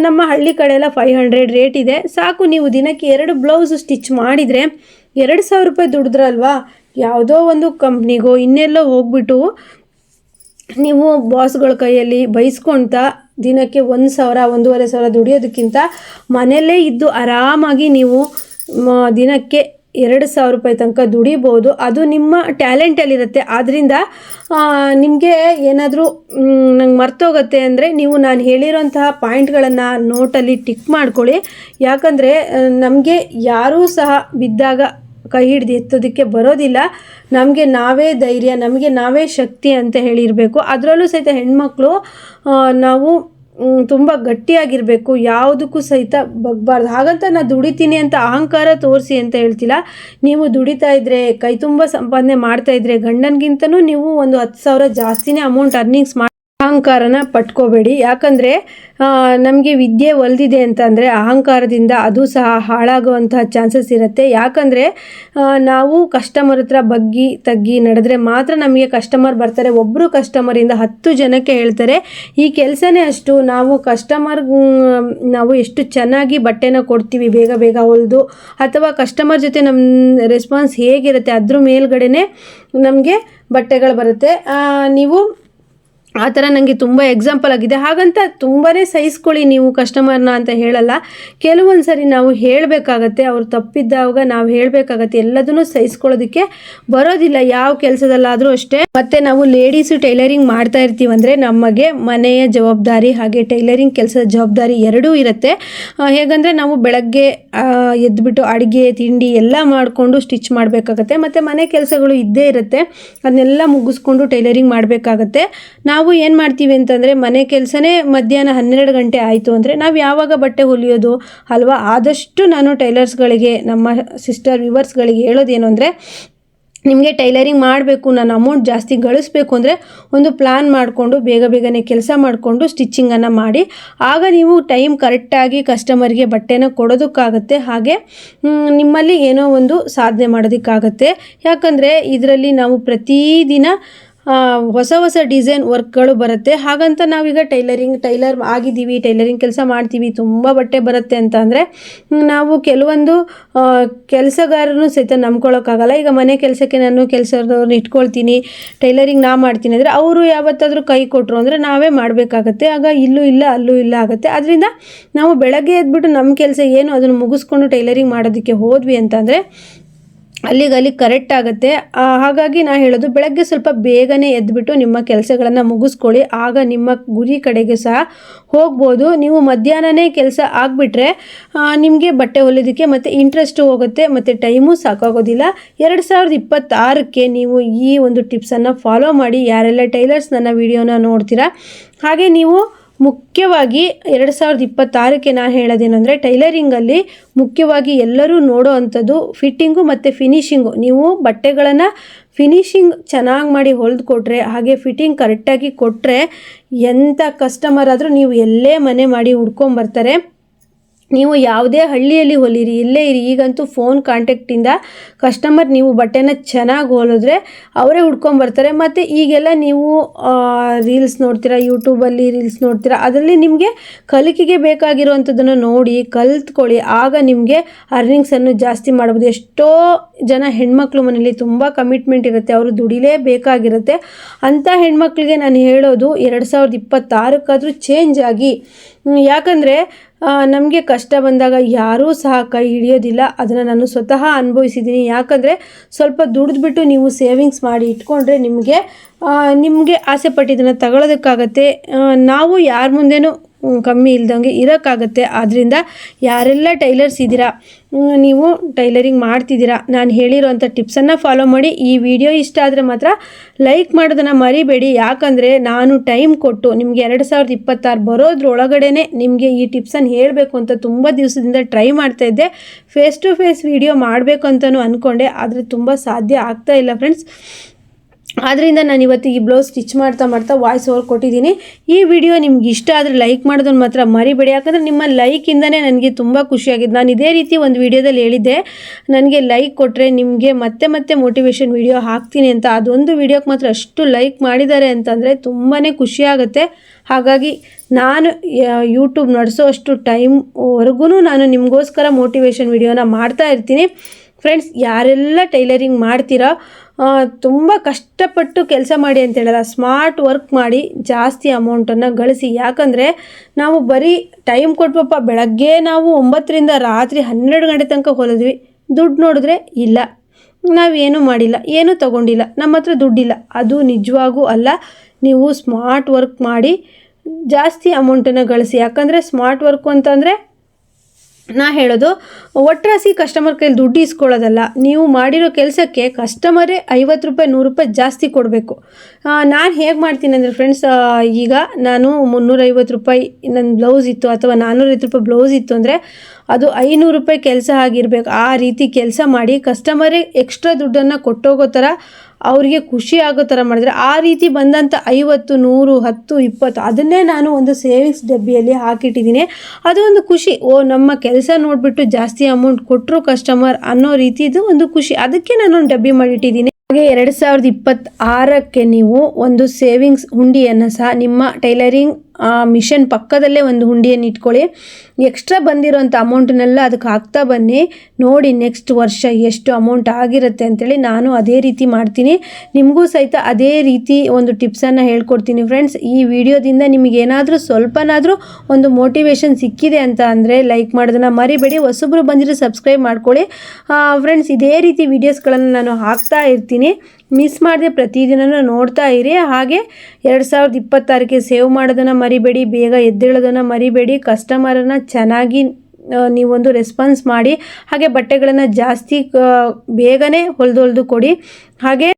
ನಮ್ಮ ಹಳ್ಳಿ ಕಡೆ ಎಲ್ಲ 500 ರೇಟ್ ಇದೆ. ಸಾಕು, ನೀವು ದಿನಕ್ಕೆ 2 ಬ್ಲೌಸ್ ಸ್ಟಿಚ್ ಮಾಡಿದರೆ 2,000 ರೂಪಾಯಿ ದುಡಿದ್ರಲ್ವಾ. ಯಾವುದೋ ಒಂದು ಕಂಪ್ನಿಗೋ ಇನ್ನೆಲ್ಲೋ ಹೋಗ್ಬಿಟ್ಟು ನೀವು ಬಾಸ್ಗಳ ಕೈಯಲ್ಲಿ ಬೈಸ್ಕೊಳ್ತಾ ದಿನಕ್ಕೆ 1,000, 1,500 ದುಡಿಯೋದಕ್ಕಿಂತ ಮನೆಯಲ್ಲೇ ಇದ್ದು ಆರಾಮಾಗಿ ನೀವು ದಿನಕ್ಕೆ 2,000 ರೂಪಾಯಿ ತನಕ ದುಡಿಬೋದು. ಅದು ನಿಮ್ಮ ಟ್ಯಾಲೆಂಟಲ್ಲಿರುತ್ತೆ. ಆದ್ದರಿಂದ ನಿಮಗೆ ಏನಾದರೂ ನಂಗೆ ಮರ್ತೋಗುತ್ತೆ ಅಂದರೆ ನೀವು ನಾನು ಹೇಳಿರೋಂತಹ ಪಾಯಿಂಟ್ಗಳನ್ನು ನೋಟಲ್ಲಿ ಟಿಕ್ ಮಾಡ್ಕೊಳ್ಳಿ. ಯಾಕಂದರೆ ನಮಗೆ ಯಾರೂ ಸಹ ಬಿದ್ದಾಗ ಕೈ ಹಿಡ್ದು ಎತ್ತೋದಕ್ಕೆ ಬರೋದಿಲ್ಲ. ನಮಗೆ ನಾವೇ ಧೈರ್ಯ, ನಮಗೆ ನಾವೇ ಶಕ್ತಿ ಅಂತ ಹೇಳಿರಬೇಕು. ಅದರಲ್ಲೂ ಸಹಿತ ಹೆಣ್ಮಕ್ಳು ನಾವು ತುಂಬ ಗಟ್ಟಿಯಾಗಿರಬೇಕು, ಯಾವುದಕ್ಕೂ ಸಹಿತ ಬಗ್ಬಾರ್ದು. ಹಾಗಂತ ನಾನು ದುಡಿತೀನಿ ಅಂತ ಅಹಂಕಾರ ತೋರಿಸಿ ಅಂತ ಹೇಳ್ತಿಲ್ಲ. ನೀವು ದುಡಿತಾ ಇದ್ದರೆ, ಕೈ ತುಂಬ ಸಂಪಾದನೆ ಮಾಡ್ತಾಯಿದ್ರೆ, ಗಂಡನಿಗಿಂತನೂ ನೀವು ಒಂದು 10,000 ಜಾಸ್ತಿನೇ ಅಮೌಂಟ್ ಅರ್ನಿಂಗ್ಸ್ ಮಾಡಿ ಅಹಂಕಾರನ ಪಟ್ಕೋಬೇಡಿ. ಯಾಕಂದರೆ ನಮಗೆ ವಿದ್ಯೆ ಒಲ್ದಿದೆ ಅಂತಂದರೆ ಅಹಂಕಾರದಿಂದ ಅದು ಸಹ ಹಾಳಾಗುವಂತಹ ಚಾನ್ಸಸ್ ಇರುತ್ತೆ. ಯಾಕಂದರೆ ನಾವು ಕಸ್ಟಮರ್ ಹತ್ರ ಬಗ್ಗಿ ತಗ್ಗಿ ನಡೆದ್ರೆ ಮಾತ್ರ ನಮಗೆ ಕಸ್ಟಮರ್ ಬರ್ತಾರೆ. ಒಬ್ಬರು ಕಸ್ಟಮರಿಂದ 10 ಜನಕ್ಕೆ ಹೇಳ್ತಾರೆ ಈ ಕೆಲಸನೇ ಅಷ್ಟು. ನಾವು ಎಷ್ಟು ಚೆನ್ನಾಗಿ ಬಟ್ಟೆನ ಕೊಡ್ತೀವಿ, ಬೇಗ ಬೇಗ ಹೊಲಿದು, ಅಥವಾ ಕಸ್ಟಮರ್ ಜೊತೆ ನಮ್ಮ ರೆಸ್ಪಾನ್ಸ್ ಹೇಗಿರುತ್ತೆ ಅದ್ರ ಮೇಲ್ಗಡೆನೆ ನಮಗೆ ಬಟ್ಟೆಗಳು ಬರುತ್ತೆ. ನೀವು ಆ ಥರ ನನಗೆ ತುಂಬ ಎಕ್ಸಾಂಪಲ್ ಆಗಿದೆ. ಹಾಗಂತ ತುಂಬಾ ಸಹಿಸ್ಕೊಳ್ಳಿ ನೀವು ಕಸ್ಟಮರ್ನ ಅಂತ ಹೇಳಲ್ಲ. ಕೆಲವೊಂದು ಸರಿ ನಾವು ಹೇಳಬೇಕಾಗತ್ತೆ, ಅವ್ರು ತಪ್ಪಿದ್ದಾಗ ನಾವು ಹೇಳಬೇಕಾಗತ್ತೆ. ಎಲ್ಲದನ್ನು ಸಹಿಸ್ಕೊಳ್ಳೋದಕ್ಕೆ ಬರೋದಿಲ್ಲ ಯಾವ ಕೆಲಸದಲ್ಲಾದರೂ ಅಷ್ಟೇ. ಮತ್ತು ನಾವು ಲೇಡೀಸು ಟೈಲರಿಂಗ್ ಮಾಡ್ತಾ ಇರ್ತೀವಂದರೆ ನಮಗೆ ಮನೆಯ ಜವಾಬ್ದಾರಿ ಹಾಗೆ ಟೈಲರಿಂಗ್ ಕೆಲಸದ ಜವಾಬ್ದಾರಿ ಎರಡೂ ಇರುತ್ತೆ. ಹೇಗಂದರೆ ನಾವು ಬೆಳಗ್ಗೆ ಎದ್ದುಬಿಟ್ಟು ಅಡುಗೆ ತಿಂಡಿ ಎಲ್ಲ ಮಾಡಿಕೊಂಡು ಸ್ಟಿಚ್ ಮಾಡಬೇಕಾಗತ್ತೆ. ಮತ್ತು ಮನೆ ಕೆಲಸಗಳು ಇದ್ದೇ ಇರುತ್ತೆ, ಅದನ್ನೆಲ್ಲ ಮುಗಿಸ್ಕೊಂಡು ಟೈಲರಿಂಗ್ ಮಾಡಬೇಕಾಗತ್ತೆ. ನಾವು ಏನು ಮಾಡ್ತೀವಿ ಅಂತಂದರೆ ಮನೆ ಕೆಲಸನೇ ಮಧ್ಯಾಹ್ನ 12 ಗಂಟೆ ಆಯಿತು ಅಂದರೆ ನಾವು ಯಾವಾಗ ಬಟ್ಟೆ ಹೊಲಿಯೋದು ಅಲ್ವಾ. ಆದಷ್ಟು ನಾನು ಟೈಲರ್ಸ್ಗಳಿಗೆ, ನಮ್ಮ ಸಿಸ್ಟರ್ ವ್ಯೂವರ್ಸ್ಗಳಿಗೆ ಹೇಳೋದೇನು ಅಂದರೆ, ನಿಮಗೆ ಟೈಲರಿಂಗ್ ಮಾಡಬೇಕು, ನಾನು ಅಮೌಂಟ್ ಜಾಸ್ತಿ ಗಳಿಸ್ಬೇಕು ಅಂದರೆ ಒಂದು ಪ್ಲ್ಯಾನ್ ಮಾಡಿಕೊಂಡು ಬೇಗನೆ ಕೆಲಸ ಮಾಡಿಕೊಂಡು ಸ್ಟಿಚ್ಚಿಂಗನ್ನು ಮಾಡಿ. ಆಗ ನೀವು ಟೈಮ್ ಕರೆಕ್ಟಾಗಿ ಕಸ್ಟಮರ್ಗೆ ಬಟ್ಟೆನ ಕೊಡೋದಕ್ಕಾಗತ್ತೆ. ಹಾಗೆ ನಿಮ್ಮಲ್ಲಿ ಏನೋ ಒಂದು ಸಾಧನೆ ಮಾಡೋದಕ್ಕಾಗತ್ತೆ. ಯಾಕಂದರೆ ಇದರಲ್ಲಿ ನಾವು ಪ್ರತಿದಿನ ಹೊಸ ಡಿಸೈನ್ ವರ್ಕ್ಗಳು ಬರುತ್ತೆ. ಹಾಗಂತ ನಾವೀಗ ಟೈಲರ್ ಆಗಿದ್ದೀವಿ, ಟೈಲರಿಂಗ್ ಕೆಲಸ ಮಾಡ್ತೀವಿ, ತುಂಬ ಬಟ್ಟೆ ಬರುತ್ತೆ ಅಂತ ಅಂದರೆ ನಾವು ಕೆಲವೊಂದು ಕೆಲಸಗಾರನು ಸಹಿತ ನಂಬ್ಕೊಳ್ಳೋಕ್ಕಾಗಲ್ಲ. ಈಗ ಮನೆ ಕೆಲಸಕ್ಕೆ ನಾನು ಕೆಲಸದವ್ರನ್ನ ಇಟ್ಕೊಳ್ತೀನಿ, ಟೈಲರಿಂಗ್ ನಾ ಮಾಡ್ತೀನಿ ಅಂದರೆ ಅವರು ಯಾವತ್ತಾದರೂ ಕೈ ಕೊಟ್ಟರು ಅಂದರೆ ನಾವೇ ಮಾಡಬೇಕಾಗತ್ತೆ. ಆಗ ಇಲ್ಲೂ ಇಲ್ಲ ಅಲ್ಲೂ ಇಲ್ಲ ಆಗುತ್ತೆ. ಅದರಿಂದ ನಾವು ಬೆಳಗ್ಗೆ ಎದ್ಬಿಟ್ಟು ನಮ್ಮ ಕೆಲಸ ಏನು ಅದನ್ನು ಮುಗಿಸ್ಕೊಂಡು ಟೈಲರಿಂಗ್ ಮಾಡೋದಕ್ಕೆ ಹೋದ್ವಿ ಅಂತಂದರೆ ಅಲ್ಲಿಗೆ ಕರೆಕ್ಟ್ ಆಗುತ್ತೆ. ಹಾಗಾಗಿ ನಾನು ಹೇಳೋದು ಬೆಳಗ್ಗೆ ಸ್ವಲ್ಪ ಬೇಗನೆ ಎದ್ದುಬಿಟ್ಟು ನಿಮ್ಮ ಕೆಲಸಗಳನ್ನು ಮುಗಿಸ್ಕೊಳ್ಳಿ. ಆಗ ನಿಮ್ಮ ಗುರಿ ಕಡೆಗೆ ಸಹ ಹೋಗ್ಬೋದು. ನೀವು ಮಧ್ಯಾಹ್ನನೇ ಕೆಲಸ ಆಗಿಬಿಟ್ರೆ ನಿಮಗೆ ಬಟ್ಟೆ ಹೊಲಿಯೋದಕ್ಕೆ ಮತ್ತು ಇಂಟ್ರೆಸ್ಟು ಹೋಗುತ್ತೆ ಮತ್ತು ಟೈಮು ಸಾಕಾಗೋದಿಲ್ಲ. 2026ಕ್ಕೆ ನೀವು ಈ ಒಂದು ಟಿಪ್ಸನ್ನು ಫಾಲೋ ಮಾಡಿ. ಯಾರೆಲ್ಲ ಟೈಲರ್ಸ್ ನನ್ನ ವಿಡಿಯೋನ ನೋಡ್ತೀರಾ, ಹಾಗೆ ನೀವು ಮುಖ್ಯವಾಗಿ 2026ಕ್ಕೆ ನಾನು ಹೇಳೋದೇನೆಂದರೆ ಟೈಲರಿಂಗಲ್ಲಿ ಮುಖ್ಯವಾಗಿ ಎಲ್ಲರೂ ನೋಡೋ ಅಂಥದ್ದು ಫಿಟ್ಟಿಂಗು ಮತ್ತು ಫಿನಿಶಿಂಗು. ನೀವು ಬಟ್ಟೆಗಳನ್ನು ಫಿನಿಶಿಂಗ್ ಚೆನ್ನಾಗಿ ಮಾಡಿ ಹೊಲಿದು ಕೊಟ್ಟರೆ, ಹಾಗೆ ಫಿಟ್ಟಿಂಗ್ ಕರೆಕ್ಟಾಗಿ ಕೊಟ್ಟರೆ ಎಂಥ ಕಸ್ಟಮರ್ ಆದರೂ ನೀವು ಎಲ್ಲೇ ಮನೆ ಮಾಡಿ ಹುಡ್ಕೊಂಬರ್ತಾರೆ. ನೀವು ಯಾವುದೇ ಹಳ್ಳಿಯಲ್ಲಿ ಹೊಲಿರಿ, ಎಲ್ಲೇ ಇರಿ, ಈಗಂತೂ ಫೋನ್ ಕಾಂಟ್ಯಾಕ್ಟಿಂದ ಕಸ್ಟಮರ್ ನೀವು ಬಟ್ಟೆನ ಚೆನ್ನಾಗಿ ಹೊಲಿದ್ರೆ ಅವರೇ ಹುಡ್ಕೊಂಬರ್ತಾರೆ. ಮತ್ತು ಈಗೆಲ್ಲ ನೀವು ರೀಲ್ಸ್ ನೋಡ್ತೀರಾ, ಯೂಟ್ಯೂಬಲ್ಲಿ ರೀಲ್ಸ್ ನೋಡ್ತೀರಾ, ಅದರಲ್ಲಿ ನಿಮಗೆ ಕಲಿಕೆಗೆ ಬೇಕಾಗಿರುವಂಥದ್ದನ್ನು ನೋಡಿ ಕಲ್ತ್ಕೊಳ್ಳಿ. ಆಗ ನಿಮಗೆ ಅರ್ನಿಂಗ್ಸನ್ನು ಜಾಸ್ತಿ ಮಾಡ್ಬೋದು. ಎಷ್ಟೋ ಜನ ಹೆಣ್ಮಕ್ಳು ಮನೇಲಿ ತುಂಬ ಕಮಿಟ್ಮೆಂಟ್ ಇರುತ್ತೆ, ಅವರು ದುಡಿಲೇಬೇಕಾಗಿರುತ್ತೆ. ಅಂಥ ಹೆಣ್ಮಕ್ಳಿಗೆ ನಾನು ಹೇಳೋದು 2026ಕ್ಕಾದರೂ ಚೇಂಜ್ ಆಗಿ. ಯಾಕಂದರೆ ನಮಗೆ ಕಷ್ಟ ಬಂದಾಗ ಯಾರೂ ಸಹ ಕೈ ಹಿಡಿಯೋದಿಲ್ಲ. ಅದನ್ನು ನಾನು ಸ್ವತಃ ಅನುಭವಿಸಿದ್ದೀನಿ. ಯಾಕಂದರೆ ಸ್ವಲ್ಪ ದುಡಿದ್ಬಿಟ್ಟು ನೀವು ಸೇವಿಂಗ್ಸ್ ಮಾಡಿ ಇಟ್ಕೊಂಡ್ರೆ ನಿಮಗೆ ಆಸೆ ಪಟ್ಟಿದ್ದನ್ನು ತಗೊಳ್ಳೋದಕ್ಕಾಗತ್ತೆ. ನಾವು ಯಾರ ಮುಂದೆನೂ ಕಮ್ಮಿ ಇಲ್ದಂಗೆ ಇರೋಕ್ಕಾಗತ್ತೆ. ಆದ್ದರಿಂದ ಯಾರೆಲ್ಲ ಟೈಲರ್ಸ್ ಇದ್ದೀರಾ, ನೀವು ಟೈಲರಿಂಗ್ ಮಾಡ್ತಿದ್ದೀರಾ, ನಾನು ಹೇಳಿರೋಂಥ ಟಿಪ್ಸನ್ನು ಫಾಲೋ ಮಾಡಿ. ಈ ವಿಡಿಯೋ ಇಷ್ಟ ಆದರೆ ಮಾತ್ರ ಲೈಕ್ ಮಾಡೋದನ್ನು ಮರಿಬೇಡಿ. ಯಾಕಂದರೆ ನಾನು ಟೈಮ್ ಕೊಟ್ಟು ನಿಮಗೆ 2026 ಬರೋದ್ರೊಳಗಡೆ ನಿಮಗೆ ಈ ಟಿಪ್ಸನ್ನು ಹೇಳಬೇಕು ಅಂತ ತುಂಬ ದಿವಸದಿಂದ ಟ್ರೈ ಮಾಡ್ತಾಯಿದ್ದೆ. ಫೇಸ್ ಟು ಫೇಸ್ ವಿಡಿಯೋ ಮಾಡಬೇಕು ಅಂತಲೂ ಅಂದ್ಕೊಂಡೆ, ಆದರೆ ತುಂಬ ಸಾಧ್ಯ ಆಗ್ತಾಯಿಲ್ಲ ಫ್ರೆಂಡ್ಸ್. ಆದ್ದರಿಂದ ನಾನು ಇವತ್ತು ಈ ಬ್ಲೌಸ್ ಸ್ಟಿಚ್ ಮಾಡ್ತಾ ವಾಯ್ಸ್ ಓವರ್ ಕೊಟ್ಟಿದ್ದೀನಿ. ಈ ವಿಡಿಯೋ ನಿಮ್ಗೆ ಇಷ್ಟ ಆದರೆ ಲೈಕ್ ಮಾಡೋದನ್ನು ಮಾತ್ರ ಮರಿಬೇಡಿ. ಯಾಕಂದರೆ ನಿಮ್ಮ ಲೈಕಿಂದನೇ ನನಗೆ ತುಂಬ ಖುಷಿಯಾಗಿದೆ. ನಾನು ಇದೇ ರೀತಿ ಒಂದು ವಿಡಿಯೋದಲ್ಲಿ ಹೇಳಿದ್ದೆ, ನನಗೆ ಲೈಕ್ ಕೊಟ್ಟರೆ ನಿಮಗೆ ಮತ್ತೆ ಮೋಟಿವೇಶನ್ ವಿಡಿಯೋ ಹಾಕ್ತೀನಿ ಅಂತ. ಅದೊಂದು ವಿಡಿಯೋಕ್ಕೆ ಮಾತ್ರ ಅಷ್ಟು ಲೈಕ್ ಮಾಡಿದ್ದಾರೆ ಅಂತಂದರೆ ತುಂಬಾ ಖುಷಿಯಾಗುತ್ತೆ. ಹಾಗಾಗಿ ನಾನು ಯೂಟ್ಯೂಬ್ ನಡೆಸೋ ಅಷ್ಟು ಟೈಮ್ವರೆಗೂ ನಾನು ನಿಮಗೋಸ್ಕರ ಮೋಟಿವೇಶನ್ ವಿಡಿಯೋನ ಮಾಡ್ತಾ ಇರ್ತೀನಿ. ಫ್ರೆಂಡ್ಸ್, ಯಾರೆಲ್ಲ ಟೈಲರಿಂಗ್ ಮಾಡ್ತೀರಾ ತುಂಬ ಕಷ್ಟಪಟ್ಟು ಕೆಲಸ ಮಾಡಿ ಅಂತ ಹೇಳಲ್ಲ, ಸ್ಮಾರ್ಟ್ ವರ್ಕ್ ಮಾಡಿ ಜಾಸ್ತಿ ಅಮೌಂಟನ್ನು ಗಳಿಸಿ. ಯಾಕಂದರೆ ನಾವು ಬರೀ ಟೈಮ್ ಕೊಟ್ವಪ್ಪ, ಬೆಳಗ್ಗೆ ನಾವು 9ರಿಂದ ರಾತ್ರಿ 12 ಗಂಟೆ ತನಕ ಹೊಲಿದ್ವಿ, ದುಡ್ಡು ನೋಡಿದ್ರೆ ಇಲ್ಲ, ನಾವೇನೂ ಮಾಡಿಲ್ಲ, ಏನೂ ತಗೊಂಡಿಲ್ಲ, ನಮ್ಮ ಹತ್ರ ದುಡ್ಡಿಲ್ಲ. ಅದು ನಿಜವಾಗೂ ಅಲ್ಲ. ನೀವು ಸ್ಮಾರ್ಟ್ ವರ್ಕ್ ಮಾಡಿ ಜಾಸ್ತಿ ಅಮೌಂಟನ್ನು ಗಳಿಸಿ. ಯಾಕಂದರೆ ಸ್ಮಾರ್ಟ್ ವರ್ಕು ಅಂತಂದರೆ ನಾ ಹೇಳೋದು ಒಟ್ರಾಸಿ ಕಸ್ಟಮರ್ ಕೈಲಿ ದುಡ್ಡು ಇಸ್ಕೊಳ್ಳೋದಲ್ಲ, ನೀವು ಮಾಡಿರೋ ಕೆಲಸಕ್ಕೆ ಕಸ್ಟಮರೇ 50 ರೂಪಾಯಿ 100 ರೂಪಾಯಿ ಜಾಸ್ತಿ ಕೊಡಬೇಕು. ನಾನು ಹೇಗೆ ಮಾಡ್ತೀನಿ ಅಂದರೆ ಫ್ರೆಂಡ್ಸ್, ಈಗ ನಾನು 350 ರೂಪಾಯಿ ನನ್ನ ಬ್ಲೌಸ್ ಇತ್ತು ಅಥವಾ 450 ರೂಪಾಯಿ ಬ್ಲೌಸ್ ಇತ್ತು ಅಂದರೆ ಅದು 500 ರೂಪಾಯಿ ಕೆಲಸ ಆಗಿರಬೇಕು. ಆ ರೀತಿ ಕೆಲಸ ಮಾಡಿ ಕಸ್ಟಮರೇ ಎಕ್ಸ್ಟ್ರಾ ದುಡ್ಡನ್ನು ಕೊಟ್ಟೋಗೋ ಥರ, ಅವರಿಗೆ ಖುಷಿ ಆಗೋ ಥರ ಮಾಡಿದ್ರೆ, ಆ ರೀತಿ ಬಂದಂಥ 50 100 10 20 ಅದನ್ನೇ ನಾನು ಒಂದು ಸೇವಿಂಗ್ಸ್ ಡಬ್ಬಿಯಲ್ಲಿ ಹಾಕಿಟ್ಟಿದ್ದೀನಿ. ಅದು ಒಂದು ಖುಷಿ. ನಮ್ಮ ಕೆಲಸ ನೋಡಿಬಿಟ್ಟು ಜಾಸ್ತಿ ಅಮೌಂಟ್ ಕೊಟ್ಟರು ಕಸ್ಟಮರ್ ಅನ್ನೋ ರೀತಿದು ಒಂದು ಖುಷಿ. ಅದಕ್ಕೆ ನಾನು ಒಂದು ಡಬ್ಬಿ ಮಾಡಿಟ್ಟಿದ್ದೀನಿ. ಹಾಗೆ 2026ಕ್ಕೆ ನೀವು ಒಂದು ಸೇವಿಂಗ್ಸ್ ಹುಂಡಿಯನ್ನು ಸಹ ನಿಮ್ಮ ಟೈಲರಿಂಗ್ ಮಿಷನ್ ಪಕ್ಕದಲ್ಲೇ ಒಂದು ಹುಂಡಿಯನ್ನು ಇಟ್ಕೊಳ್ಳಿ. ಎಕ್ಸ್ಟ್ರಾ ಬಂದಿರೋಂಥ ಅಮೌಂಟನ್ನೆಲ್ಲ ಅದಕ್ಕೆ ಹಾಕ್ತಾ ಬನ್ನಿ. ನೋಡಿ ನೆಕ್ಸ್ಟ್ ವರ್ಷ ಎಷ್ಟು ಅಮೌಂಟ್ ಆಗಿರುತ್ತೆ ಅಂತೇಳಿ ನಾನು ಅದೇ ರೀತಿ ಮಾಡ್ತೀನಿ. ನಿಮಗೂ ಸಹಿತ ಅದೇ ರೀತಿ ಒಂದು ಟಿಪ್ಸನ್ನು ಹೇಳ್ಕೊಡ್ತೀನಿ ಫ್ರೆಂಡ್ಸ್. ಈ ವಿಡಿಯೋದಿಂದ ನಿಮಗೇನಾದರೂ ಸ್ವಲ್ಪನಾದರೂ ಒಂದು ಮೋಟಿವೇಶನ್ ಸಿಕ್ಕಿದೆ ಅಂತ ಅಂದರೆ ಲೈಕ್ ಮಾಡೋದನ್ನು ಮರಿಬೇಡಿ. ಹೊಸಬ್ರು ಬಂದಿರೋ ಸಬ್ಸ್ಕ್ರೈಬ್ ಮಾಡ್ಕೊಳ್ಳಿ ಫ್ರೆಂಡ್ಸ್. ಇದೇ ರೀತಿ ವೀಡಿಯೋಸ್ಗಳನ್ನು ನಾನು ಹಾಕ್ತಾ ಇರ್ತೀನಿ, ಮಿಸ್ ಮಾಡದೆ ಪ್ರತಿದಿನ ನೋಡ್ತಾ ಇರಿ. ಹಾಗೆ 2026ಕ್ಕೆ ಸೇವ್ ಮಾಡೋದನ್ನು ಮರಿಬೇಡಿ, ಬೇಗ ಎದ್ದೇಳೋದನ್ನು ಮರಿಬೇಡಿ. ಕಸ್ಟಮರನ್ನು ಚೆನ್ನಾಗಿ ನೀವೊಂದು ರೆಸ್ಪಾನ್ಸ್ ಮಾಡಿ. ಹಾಗೆ ಬಟ್ಟೆಗಳನ್ನು ಜಾಸ್ತಿ ಬೇಗನೆ ಹೊಲಿದು ಕೊಡಿ. ಹಾಗೆ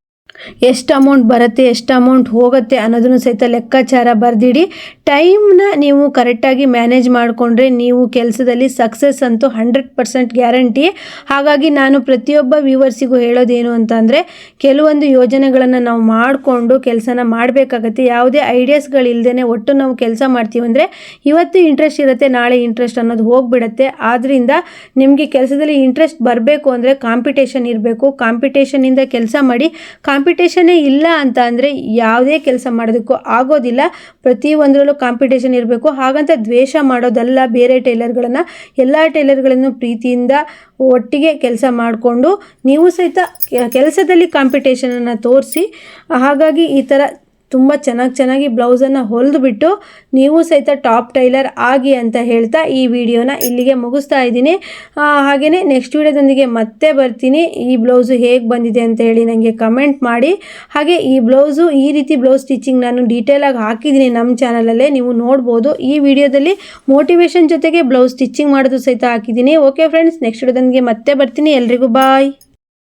ಎಷ್ಟು ಅಮೌಂಟ್ ಬರುತ್ತೆ ಎಷ್ಟು ಅಮೌಂಟ್ ಹೋಗುತ್ತೆ ಅನ್ನೋದನ್ನು ಸಹಿತ ಲೆಕ್ಕಾಚಾರ ಬರೆದಿಡಿ. ಟೈಮ್ನ ನೀವು ಕರೆಕ್ಟಾಗಿ ಮ್ಯಾನೇಜ್ ಮಾಡಿಕೊಂಡ್ರೆ ನೀವು ಕೆಲಸದಲ್ಲಿ ಸಕ್ಸಸ್ ಅಂತೂ 100% ಗ್ಯಾರಂಟಿ. ಹಾಗಾಗಿ ನಾನು ಪ್ರತಿಯೊಬ್ಬ ವ್ಯೂವರ್ಸಿಗೂ ಹೇಳೋದೇನು ಅಂತ ಅಂದರೆ, ಕೆಲವೊಂದು ಯೋಜನೆಗಳನ್ನು ನಾವು ಮಾಡಿಕೊಂಡು ಕೆಲಸನ ಮಾಡಬೇಕಾಗತ್ತೆ. ಯಾವುದೇ ಐಡಿಯಾಸ್ಗಳಿಲ್ಲದೇ ಒಟ್ಟು ನಾವು ಕೆಲಸ ಮಾಡ್ತೀವಿ ಅಂದರೆ ಇವತ್ತು ಇಂಟ್ರೆಸ್ಟ್ ಇರುತ್ತೆ, ನಾಳೆ ಇಂಟ್ರೆಸ್ಟ್ ಅನ್ನೋದು ಹೋಗಿಬಿಡುತ್ತೆ. ಆದ್ದರಿಂದ ನಿಮಗೆ ಕೆಲಸದಲ್ಲಿ ಇಂಟ್ರೆಸ್ಟ್ ಬರಬೇಕು ಅಂದರೆ ಕಾಂಪಿಟೇಷನ್ ಇರಬೇಕು. ಕಾಂಪಿಟೇಷನಿಂದ ಕೆಲಸ ಮಾಡಿ. ಕಾಂಪಿಟೇಷನ್ನೇ ಇಲ್ಲ ಅಂತ ಅಂದರೆ ಯಾವುದೇ ಕೆಲಸ ಮಾಡೋದಕ್ಕೂ ಆಗೋದಿಲ್ಲ. ಪ್ರತಿಯೊಂದರಲ್ಲೂ ಕಾಂಪಿಟೇಷನ್ ಇರಬೇಕು. ಹಾಗಂತ ದ್ವೇಷ ಮಾಡೋದಲ್ಲ ಬೇರೆ ಟೈಲರ್ಗಳನ್ನು. ಎಲ್ಲ ಟೈಲರ್ಗಳನ್ನು ಪ್ರೀತಿಯಿಂದ ಒಟ್ಟಿಗೆ ಕೆಲಸ ಮಾಡಿಕೊಂಡು ನೀವು ಸಹಿತ ಕೆಲಸದಲ್ಲಿ ಕಾಂಪಿಟೇಷನನ್ನು ತೋರಿಸಿ. ಹಾಗಾಗಿ ಈ ಥರ ತುಂಬ ಚೆನ್ನಾಗಿ ಬ್ಲೌಸನ್ನು ಹೊಲಿದುಬಿಟ್ಟು ನೀವು ಸಹಿತ ಟಾಪ್ ಟೈಲರ್ ಆಗಿ ಅಂತ ಹೇಳ್ತಾ ಈ ವಿಡಿಯೋನ ಇಲ್ಲಿಗೆ ಮುಗಿಸ್ತಾ ಇದ್ದೀನಿ. ಹಾಗೆಯೇ ನೆಕ್ಸ್ಟ್ ವಿಡಿಯೋದೊಂದಿಗೆ ಮತ್ತೆ ಬರ್ತೀನಿ. ಈ ಬ್ಲೌಸು ಹೇಗೆ ಬಂದಿದೆ ಅಂತ ಹೇಳಿ ನನಗೆ ಕಮೆಂಟ್ ಮಾಡಿ. ಹಾಗೆ ಈ ಬ್ಲೌಸು ಈ ರೀತಿ ಬ್ಲೌಸ್ ಸ್ಟಿಚಿಂಗ್ ನಾನು ಡೀಟೇಲಾಗಿ ಹಾಕಿದ್ದೀನಿ ನಮ್ಮ ಚಾನಲಲ್ಲೇ, ನೀವು ನೋಡ್ಬೋದು. ಈ ವಿಡಿಯೋದಲ್ಲಿ ಮೋಟಿವೇಶನ್ ಜೊತೆಗೆ ಬ್ಲೌಸ್ ಸ್ಟಿಚಿಂಗ್ ಮಾಡೋದು ಸಹಿತ ಹಾಕಿದ್ದೀನಿ. ಓಕೆ ಫ್ರೆಂಡ್ಸ್, ನೆಕ್ಸ್ಟ್ ವಿಡಿಯೋದೊಂದಿಗೆ ಮತ್ತೆ ಬರ್ತೀನಿ. ಎಲ್ರಿಗೂ ಬಾಯ್.